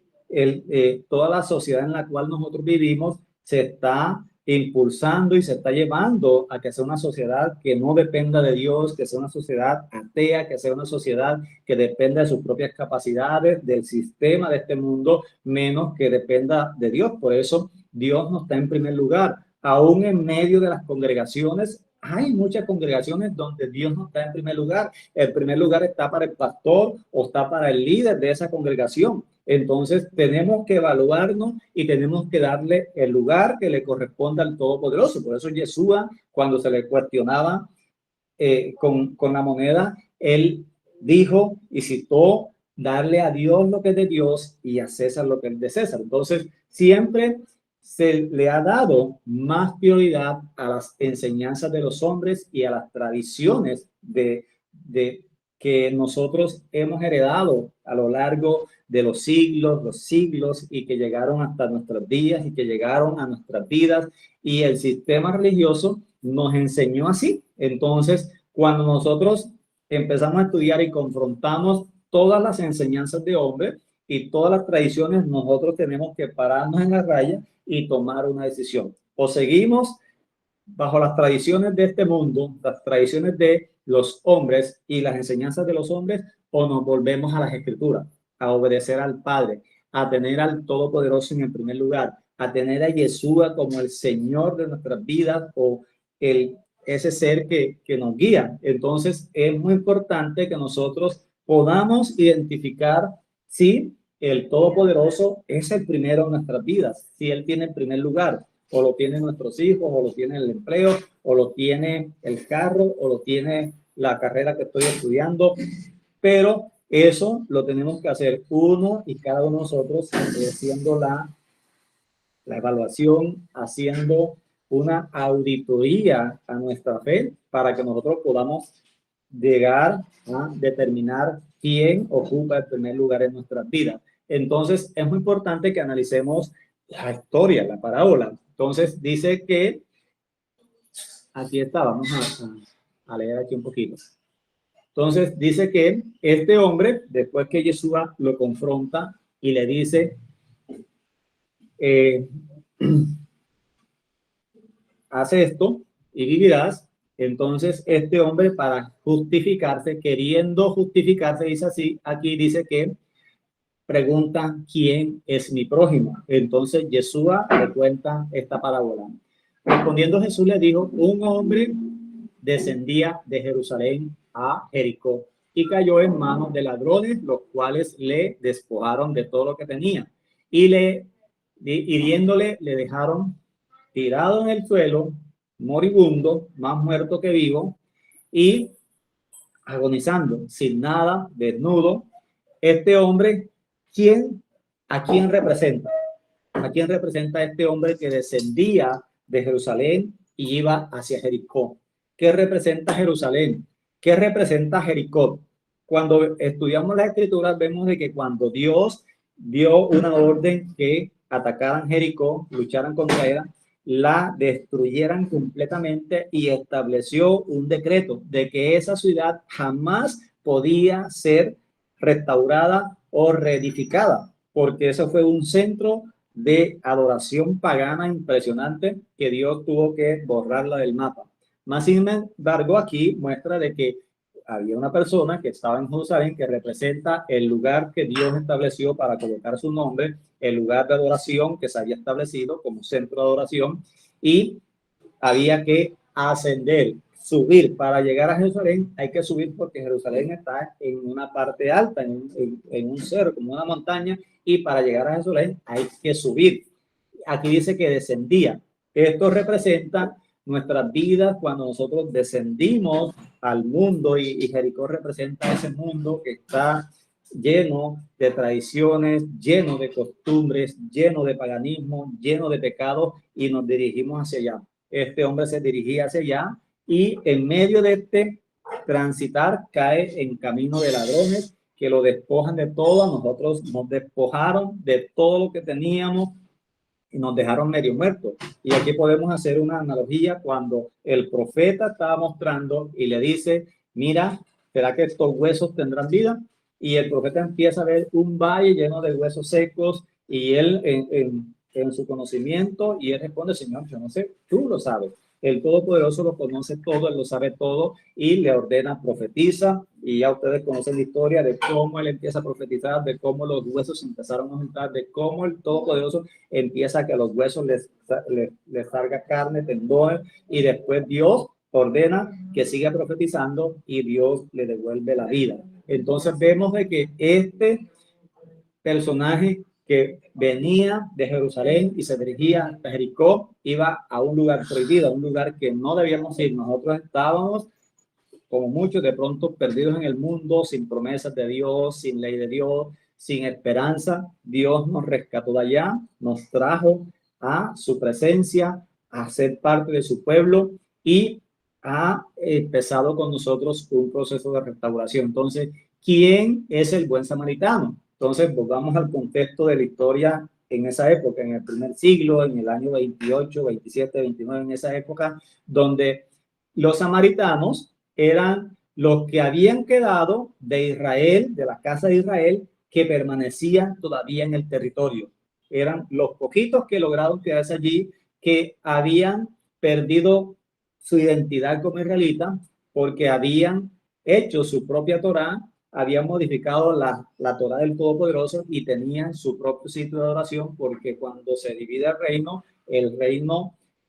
toda la sociedad en la cual nosotros vivimos se está impulsando y se está llevando a que sea una sociedad que no dependa de Dios, que sea una sociedad atea, que sea una sociedad que dependa de sus propias capacidades, del sistema de este mundo, menos que dependa de Dios. Por eso Dios no está en primer lugar. Aún en medio de las congregaciones, hay muchas congregaciones donde Dios no está en primer lugar. El primer lugar está para el pastor o está para el líder de esa congregación. Entonces tenemos que evaluarnos y tenemos que darle el lugar que le corresponde al Todopoderoso. Por eso Yeshua, cuando se le cuestionaba con la moneda, él dijo y citó darle a Dios lo que es de Dios y a César lo que es de César. Entonces siempre se le ha dado más prioridad a las enseñanzas de los hombres y a las tradiciones de que nosotros hemos heredado a lo largo de los siglos y que llegaron hasta nuestros días y que llegaron a nuestras vidas, y el sistema religioso nos enseñó así. Entonces, cuando nosotros empezamos a estudiar y confrontamos todas las enseñanzas de hombres y todas las tradiciones, nosotros tenemos que pararnos en la raya y tomar una decisión. O seguimos bajo las tradiciones de este mundo, las tradiciones de los hombres y las enseñanzas de los hombres, o nos volvemos a las escrituras, a obedecer al Padre, a tener al Todopoderoso en el primer lugar, a tener a Yeshua como el Señor de nuestras vidas o ese ser que nos guía. Entonces es muy importante que nosotros podamos identificar si el Todopoderoso es el primero en nuestras vidas, si Él tiene el primer lugar, o lo tienen nuestros hijos, o lo tiene el empleo, o lo tiene el carro, o lo tiene la carrera que estoy estudiando. Pero eso lo tenemos que hacer uno y cada uno de nosotros, haciendo la evaluación, haciendo una auditoría a nuestra fe para que nosotros podamos llegar a determinar quién ocupa el primer lugar en nuestras vidas. Entonces, es muy importante que analicemos la historia, la parábola. Entonces, dice que, aquí está, vamos a leer aquí un poquito. Entonces, dice que este hombre, después que Yeshua lo confronta y le dice, haz esto y vivirás. Entonces, este hombre, para justificarse, queriendo justificarse, dice así, aquí dice que pregunta, ¿quién es mi prójimo? Entonces, Yeshua le cuenta esta parábola. Respondiendo Jesús le dijo, un hombre descendía de Jerusalén a Jericó y cayó en manos de ladrones, los cuales le despojaron de todo lo que tenía y hiriéndole le dejaron tirado en el suelo, moribundo, más muerto que vivo, y agonizando, sin nada, desnudo. Este hombre, ¿a quién representa? ¿A quién representa este hombre que descendía de Jerusalén y iba hacia Jericó? ¿Qué representa Jerusalén? ¿Qué representa Jericó? Cuando estudiamos las escrituras vemos de que cuando Dios dio una orden que atacaran Jericó, lucharan contra ella, la destruyeran completamente y estableció un decreto de que esa ciudad jamás podía ser restaurada o reedificada. porque eso fue un centro de adoración pagana impresionante que Dios tuvo que borrarla del mapa. Más sin embargo, aquí muestra de que había una persona que estaba en Jerusalén que representa el lugar que Dios estableció para colocar su nombre, el lugar de adoración que se había establecido como centro de adoración, y había que ascender, subir. Para llegar a Jerusalén hay que subir porque Jerusalén está en una parte alta, en un cerro, como una montaña, y para llegar a Jerusalén hay que subir. Aquí dice que descendía. Esto representa nuestras vidas cuando nosotros descendimos al mundo, y Jericó representa ese mundo que está lleno de tradiciones, lleno de costumbres, lleno de paganismo, lleno de pecados, y nos dirigimos hacia allá. Este hombre se dirigía hacia allá y en medio de este transitar cae en camino de ladrones que lo despojan de todo. A nosotros nos despojaron de todo lo que teníamos y nos dejaron medio muertos. Y aquí podemos hacer una analogía cuando el profeta estaba mostrando y le dice, mira, ¿será que estos huesos tendrán vida? Y el profeta empieza a ver un valle lleno de huesos secos, y él en su conocimiento, y él responde, Señor, yo no sé, tú lo sabes. El Todopoderoso lo conoce todo, él lo sabe todo, y le ordena, profetiza, y ya ustedes conocen la historia de cómo él empieza a profetizar, de cómo los huesos empezaron a juntar, de cómo el Todopoderoso empieza a que los huesos les salga carne, tendones, y después Dios ordena que siga profetizando y Dios le devuelve la vida. Entonces vemos de que este personaje que venía de Jerusalén y se dirigía a Jericó iba a un lugar prohibido, a un lugar que no debíamos ir. Nosotros estábamos, como muchos, de pronto perdidos en el mundo, sin promesas de Dios, sin ley de Dios, sin esperanza. Dios nos rescató de allá, nos trajo a su presencia, a ser parte de su pueblo, y ha empezado con nosotros un proceso de restauración. Entonces, ¿quién es el buen samaritano? Entonces, volvamos al contexto de la historia en esa época, en el primer siglo, en el año 28, 27, 29, en esa época, donde los samaritanos eran los que habían quedado de Israel, de la casa de Israel, que permanecían todavía en el territorio. Eran los poquitos que lograron quedarse allí, que habían perdido su identidad como israelita porque habían hecho su propia Torá, habían modificado la Torá del Todopoderoso y tenían su propio sitio de adoración, porque cuando se divide el reino,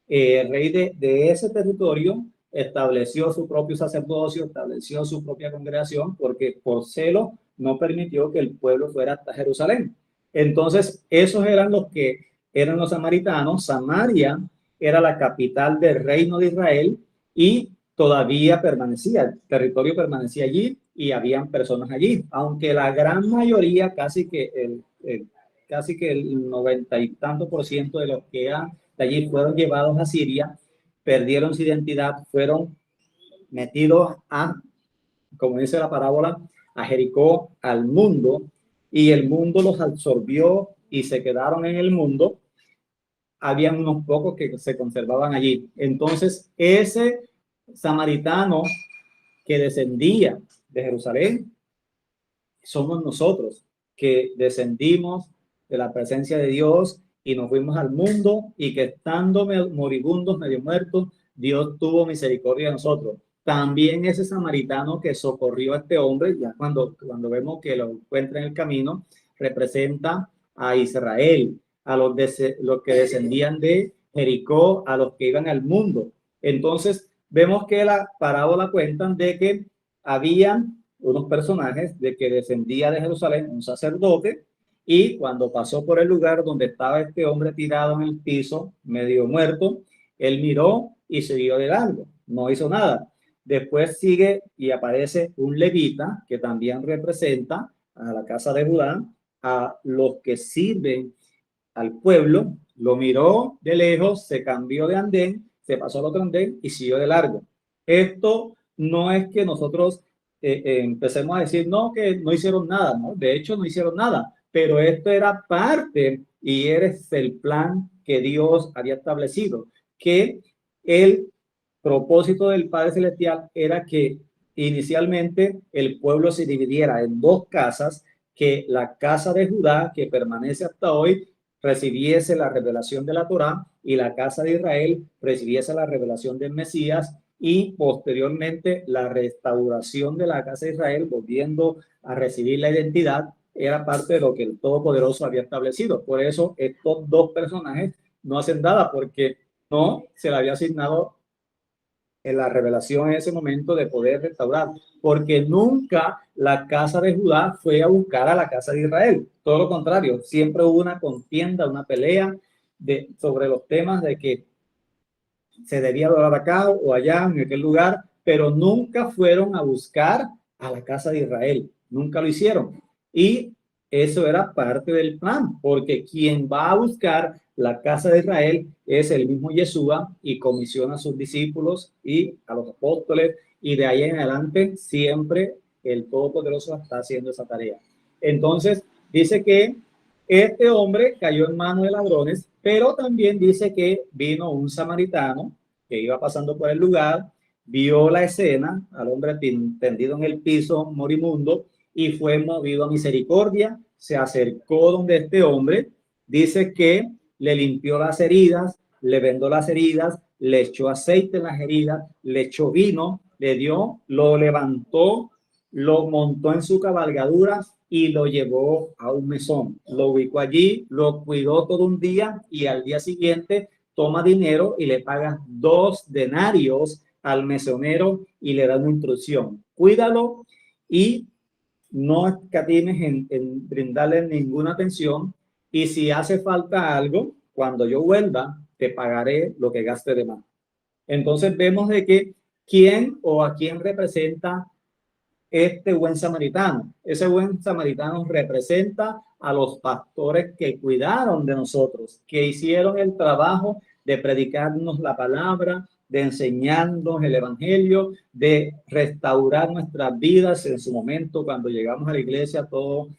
el rey de ese territorio estableció su propio sacerdocio, estableció su propia congregación, porque por celo no permitió que el pueblo fuera hasta Jerusalén. Entonces, esos eran los que eran los samaritanos. Samaria era la capital del reino de Israel y todavía permanecía, el territorio permanecía allí y habían personas allí, aunque la gran mayoría, casi que el 90 y tanto por ciento de los que eran de allí fueron llevados a Siria, perdieron su identidad, fueron metidos a, como dice la parábola, a Jericó, al mundo, y el mundo los absorbió y se quedaron en el mundo. Habían unos pocos que se conservaban allí. Entonces, ese samaritano que descendía de Jerusalén, somos nosotros que descendimos de la presencia de Dios y nos fuimos al mundo, y que estando moribundos, medio muertos, Dios tuvo misericordia de nosotros. También ese samaritano que socorrió a este hombre, ya cuando vemos que lo encuentra en el camino, representa a Israel, a los que descendían de Jericó, a los que iban al mundo. Entonces, vemos que la parábola cuentan de que habían unos personajes de que descendía de Jerusalén un sacerdote, y cuando pasó por el lugar donde estaba este hombre tirado en el piso, medio muerto, él miró y siguió de largo, no hizo nada. Después sigue y aparece un levita que también representa a la casa de Judá, a los que sirven al pueblo, lo miró de lejos, se cambió de andén, se pasó al otro andén y siguió de largo. Esto no es que nosotros empecemos a decir, no, que no hicieron nada, ¿no? De hecho, no hicieron nada, pero esto era parte y es el plan que Dios había establecido, que el propósito del Padre Celestial era que inicialmente el pueblo se dividiera en dos casas, que la casa de Judá, que permanece hasta hoy, recibiese la revelación de la Torá, y la casa de Israel recibiese la revelación del Mesías, y posteriormente la restauración de la casa de Israel, volviendo a recibir la identidad, era parte de lo que el Todopoderoso había establecido. Por eso estos dos personajes no hacen nada, porque no se le había asignado en la revelación en ese momento de poder restaurar, porque nunca la casa de Judá fue a buscar a la casa de Israel. Todo lo contrario, siempre hubo una contienda, una pelea sobre los temas de que se debía adorar acá o allá, en aquel lugar, pero nunca fueron a buscar a la casa de Israel, nunca lo hicieron. Y eso era parte del plan, porque quien va a buscar la casa de Israel es el mismo Yeshua, y comisiona a sus discípulos y a los apóstoles, y de ahí en adelante siempre el Todopoderoso está haciendo esa tarea. Entonces, dice que este hombre cayó en manos de ladrones, pero también dice que vino un samaritano que iba pasando por el lugar, vio la escena, al hombre tendido en el piso moribundo, y fue movido a misericordia, se acercó donde este hombre, dice que le limpió las heridas, le vendó las heridas, le echó aceite en las heridas, le echó vino, le dio, lo levantó, lo montó en su cabalgadura y lo llevó a un mesón. Lo ubicó allí, lo cuidó todo un día, y al día siguiente toma dinero y le paga 2 denarios al mesonero y le da una instrucción: cuídalo y no escatimes en brindarle ninguna atención, y si hace falta algo, cuando yo vuelva, te pagaré lo que gaste de más. Entonces vemos de que quién o a quién representa este buen samaritano. Ese buen samaritano representa a los pastores que cuidaron de nosotros, que hicieron el trabajo de predicarnos la palabra, de enseñarnos el evangelio, de restaurar nuestras vidas en su momento cuando llegamos a la iglesia todo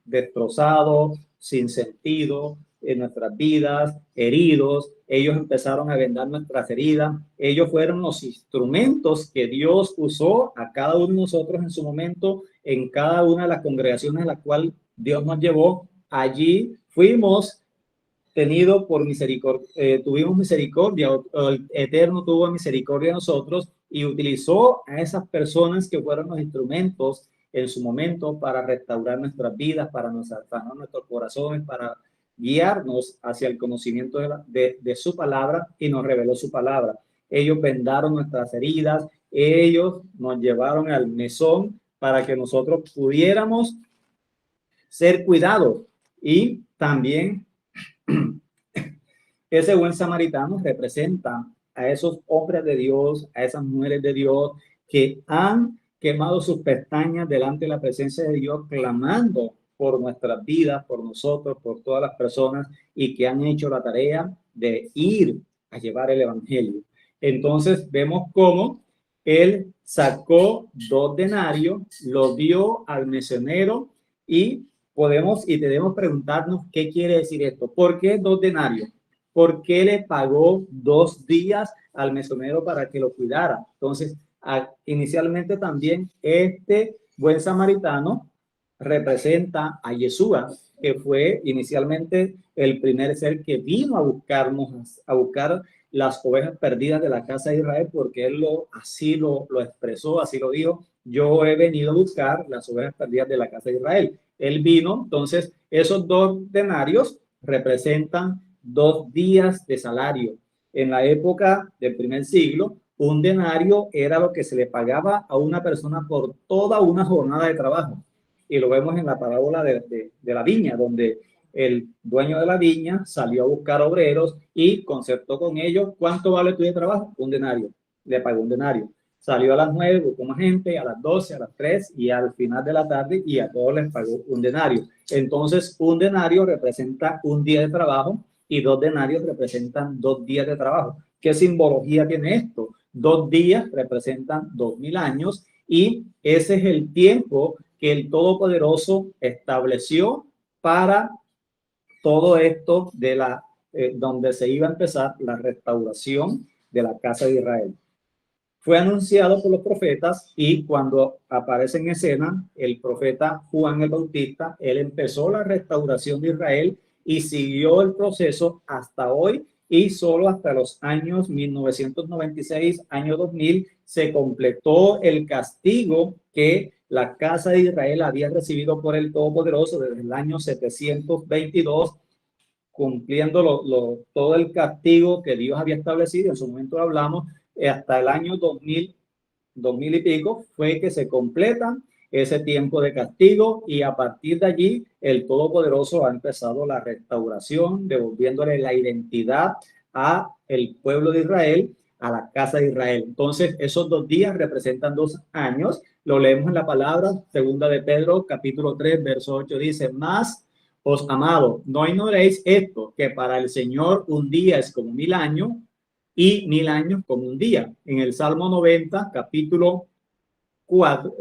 destrozado, sin sentido en nuestras vidas, heridos. Ellos empezaron a vendar nuestras heridas. Ellos fueron los instrumentos que Dios usó a cada uno de nosotros en su momento, en cada una de las congregaciones a las cuales Dios nos llevó. Allí fuimos tenido por misericordia, tuvimos misericordia, o el Eterno tuvo misericordia de nosotros y utilizó a esas personas que fueron los instrumentos en su momento para restaurar nuestras vidas, para sanar nuestros corazones, para guiarnos hacia el conocimiento de su palabra, y nos reveló su palabra. Ellos vendaron nuestras heridas, ellos nos llevaron al mesón para que nosotros pudiéramos ser cuidados, y también ese buen samaritano representa a esos hombres de Dios, a esas mujeres de Dios que han quemado sus pestañas delante de la presencia de Dios, clamando por nuestras vidas, por nosotros, por todas las personas, y que han hecho la tarea de ir a llevar el evangelio. Entonces vemos cómo él sacó 2 denarios, lo dio al mesonero, y debemos preguntarnos qué quiere decir esto. ¿Por qué 2 denarios? ¿Por qué le pagó 2 días al mesonero para que lo cuidara? Entonces, inicialmente también este buen samaritano representa a Yeshua, que fue inicialmente el primer ser que vino a buscarnos, a buscar las ovejas perdidas de la casa de Israel, porque él así lo expresó, así lo dijo: yo he venido a buscar las ovejas perdidas de la casa de Israel. Él vino, entonces esos 2 denarios representan 2 días de salario. En la época del primer siglo, un denario era lo que se le pagaba a una persona por toda una jornada de trabajo. Y lo vemos en la parábola de la viña, donde el dueño de la viña salió a buscar obreros y concertó con ellos: ¿cuánto vale tu día de trabajo? 1 denario. Le pagó 1 denario. Salió a las 9, buscó más gente, a las 12, a las 3 y al final de la tarde, y a todos les pagó 1 denario. Entonces, 1 denario representa 1 día de trabajo, y 2 denarios representan 2 días de trabajo. ¿Qué simbología tiene esto? 2 días representan 2000 años, y ese es el tiempo que el Todopoderoso estableció para todo esto donde se iba a empezar la restauración de la casa de Israel. fue anunciado por los profetas y cuando aparece en escena el profeta Juan el Bautista, él empezó la restauración de Israel y siguió el proceso hasta hoy y solo hasta los años 1996, año 2000, se completó el castigo que la casa de Israel había recibido por el Todopoderoso desde el año 722, cumpliendo todo el castigo que Dios había establecido. En su momento hablamos, hasta el año 2000, 2000 y pico, fue que se completa ese tiempo de castigo y a partir de allí el Todopoderoso ha empezado la restauración, devolviéndole la identidad a el pueblo de Israel, a la casa de Israel. Entonces, esos 2 días representan 2 años. Lo leemos en la palabra, segunda de Pedro, capítulo 3, verso 8, dice, más os amado, no ignoréis esto, que para el Señor un día es como 1000 años y 1000 años como un día. En el Salmo 90, capítulo 4,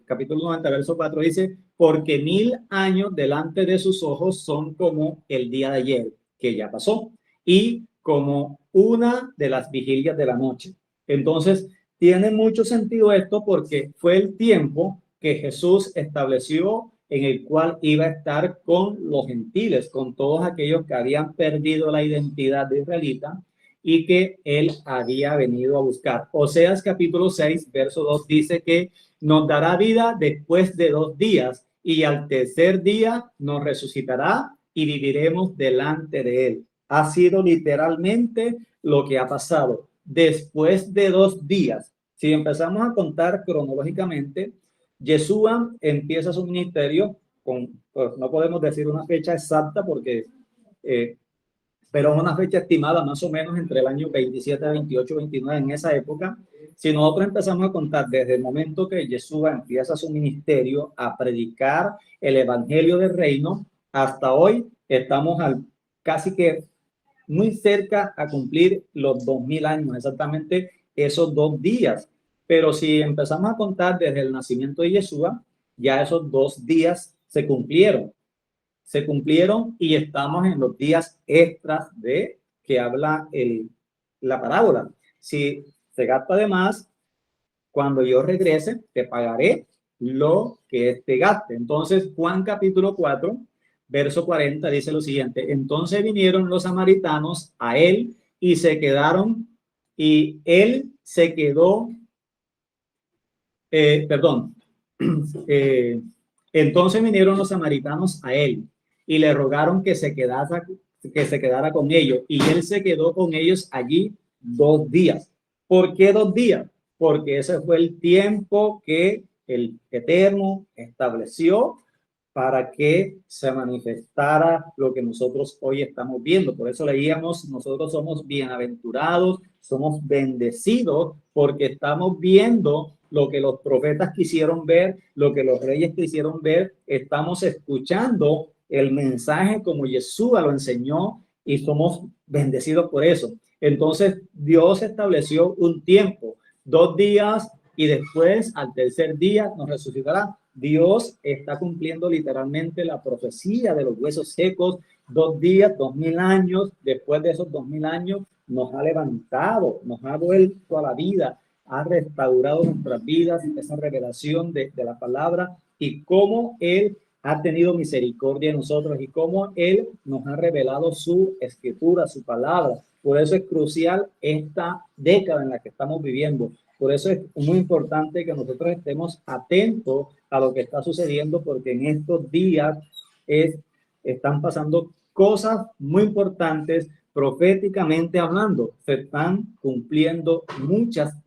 capítulo 90, verso 4 dice, porque 1000 años delante de sus ojos son como el día de ayer, que ya pasó, y como una de las vigilias de la noche. Entonces, tiene mucho sentido esto porque fue el tiempo que Jesús estableció en el cual iba a estar con los gentiles, con todos aquellos que habían perdido la identidad de israelita y que él había venido a buscar. Oseas capítulo 6, verso 2 dice que nos dará vida después de 2 días y al tercer día nos resucitará y viviremos delante de él. Ha sido literalmente lo que ha pasado. Después de 2 días, si empezamos a contar cronológicamente, Yeshua empieza su ministerio pues no podemos decir una fecha exacta porque pero es una fecha estimada más o menos entre el año 27, 28, 29, en esa época. Si nosotros empezamos a contar desde el momento que Yeshua empieza su ministerio a predicar el evangelio del reino, hasta hoy estamos casi que muy cerca a cumplir los 2000 años, exactamente esos 2 días. Pero si empezamos a contar desde el nacimiento de Yeshua, ya esos 2 días se cumplieron y estamos en los días extras de que habla la parábola. Si se gasta de más, cuando yo regrese, te pagaré lo que te gaste. Entonces, Juan capítulo 4, verso 40 dice lo siguiente, entonces vinieron los samaritanos a él y se quedaron, y él se quedó, perdón, entonces vinieron los samaritanos a él y le rogaron que se quedara con ellos. Y él se quedó con ellos allí 2 días. ¿Por qué 2 días? Porque ese fue el tiempo que el Eterno estableció para que se manifestara lo que nosotros hoy estamos viendo. Por eso leíamos, nosotros somos bienaventurados, somos bendecidos, porque estamos viendo lo que los profetas quisieron ver, lo que los reyes quisieron ver, estamos escuchando el mensaje como Yeshua lo enseñó y somos bendecidos por eso. Entonces Dios estableció un tiempo, 2 días, y después al tercer día nos resucitará. Dios está cumpliendo literalmente la profecía de los huesos secos. 2 días, 2000 años, después de esos 2000 años nos ha levantado, nos ha vuelto a la vida, ha restaurado nuestras vidas, esa revelación de la palabra y cómo Él ha tenido misericordia de nosotros y cómo Él nos ha revelado su escritura, su palabra. Por eso es crucial esta década en la que estamos viviendo. Por eso es muy importante que nosotros estemos atentos a lo que está sucediendo, porque en estos días están pasando cosas muy importantes proféticamente hablando. Se están cumpliendo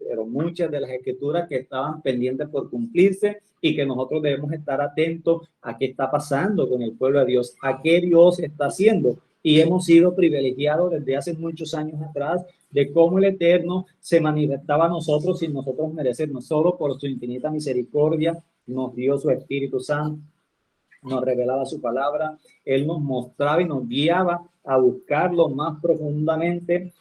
pero muchas de las escrituras que estaban pendientes por cumplirse y que nosotros debemos estar atentos a qué está pasando con el pueblo de Dios, a qué Dios está haciendo. Y hemos sido privilegiados desde hace muchos años atrás de cómo el Eterno se manifestaba a nosotros sin nosotros merecernos, solo por su infinita misericordia nos dio su Espíritu Santo, nos revelaba su palabra, Él nos mostraba y nos guiaba a buscarlo más profundamente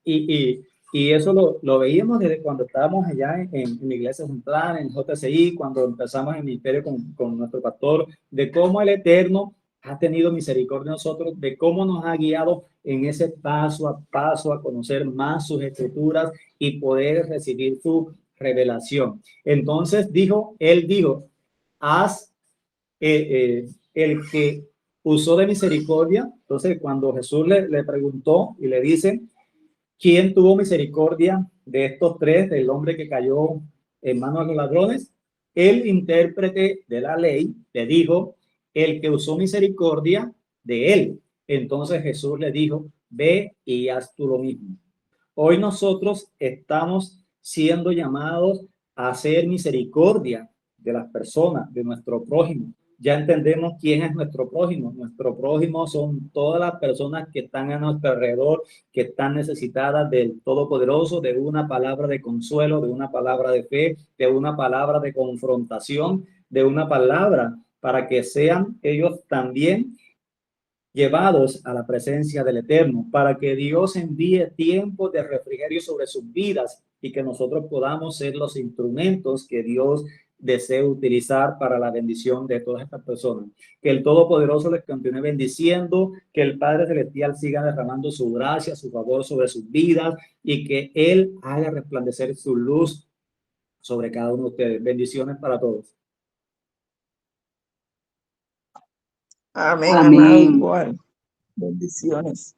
y eso lo veíamos desde cuando estábamos allá en la iglesia central, en JCI, cuando empezamos el ministerio con nuestro pastor, de cómo el Eterno ha tenido misericordia de nosotros, de cómo nos ha guiado en ese paso a paso a conocer más sus escrituras y poder recibir su revelación. Entonces él dijo, haz el que usó de misericordia. Entonces cuando Jesús le preguntó y le dice, ¿quién tuvo misericordia de estos tres, del hombre que cayó en manos de los ladrones? El intérprete de la ley le dijo, el que usó misericordia de él. Entonces Jesús le dijo, ve y haz tú lo mismo. Hoy nosotros estamos siendo llamados a hacer misericordia de las personas, de nuestro prójimo. Ya entendemos quién es nuestro prójimo. Nuestro prójimo son todas las personas que están a nuestro alrededor, que están necesitadas del Todopoderoso, de una palabra de consuelo, de una palabra de fe, de una palabra de confrontación, de una palabra para que sean ellos también llevados a la presencia del Eterno, para que Dios envíe tiempos de refrigerio sobre sus vidas y que nosotros podamos ser los instrumentos que Dios desea utilizar para la bendición de todas estas personas. Que el Todopoderoso les continúe bendiciendo, que el Padre Celestial siga derramando su gracia, su favor sobre sus vidas y que Él haga resplandecer su luz sobre cada uno de ustedes. Bendiciones para todos. Amén, amado, igual. Bendiciones.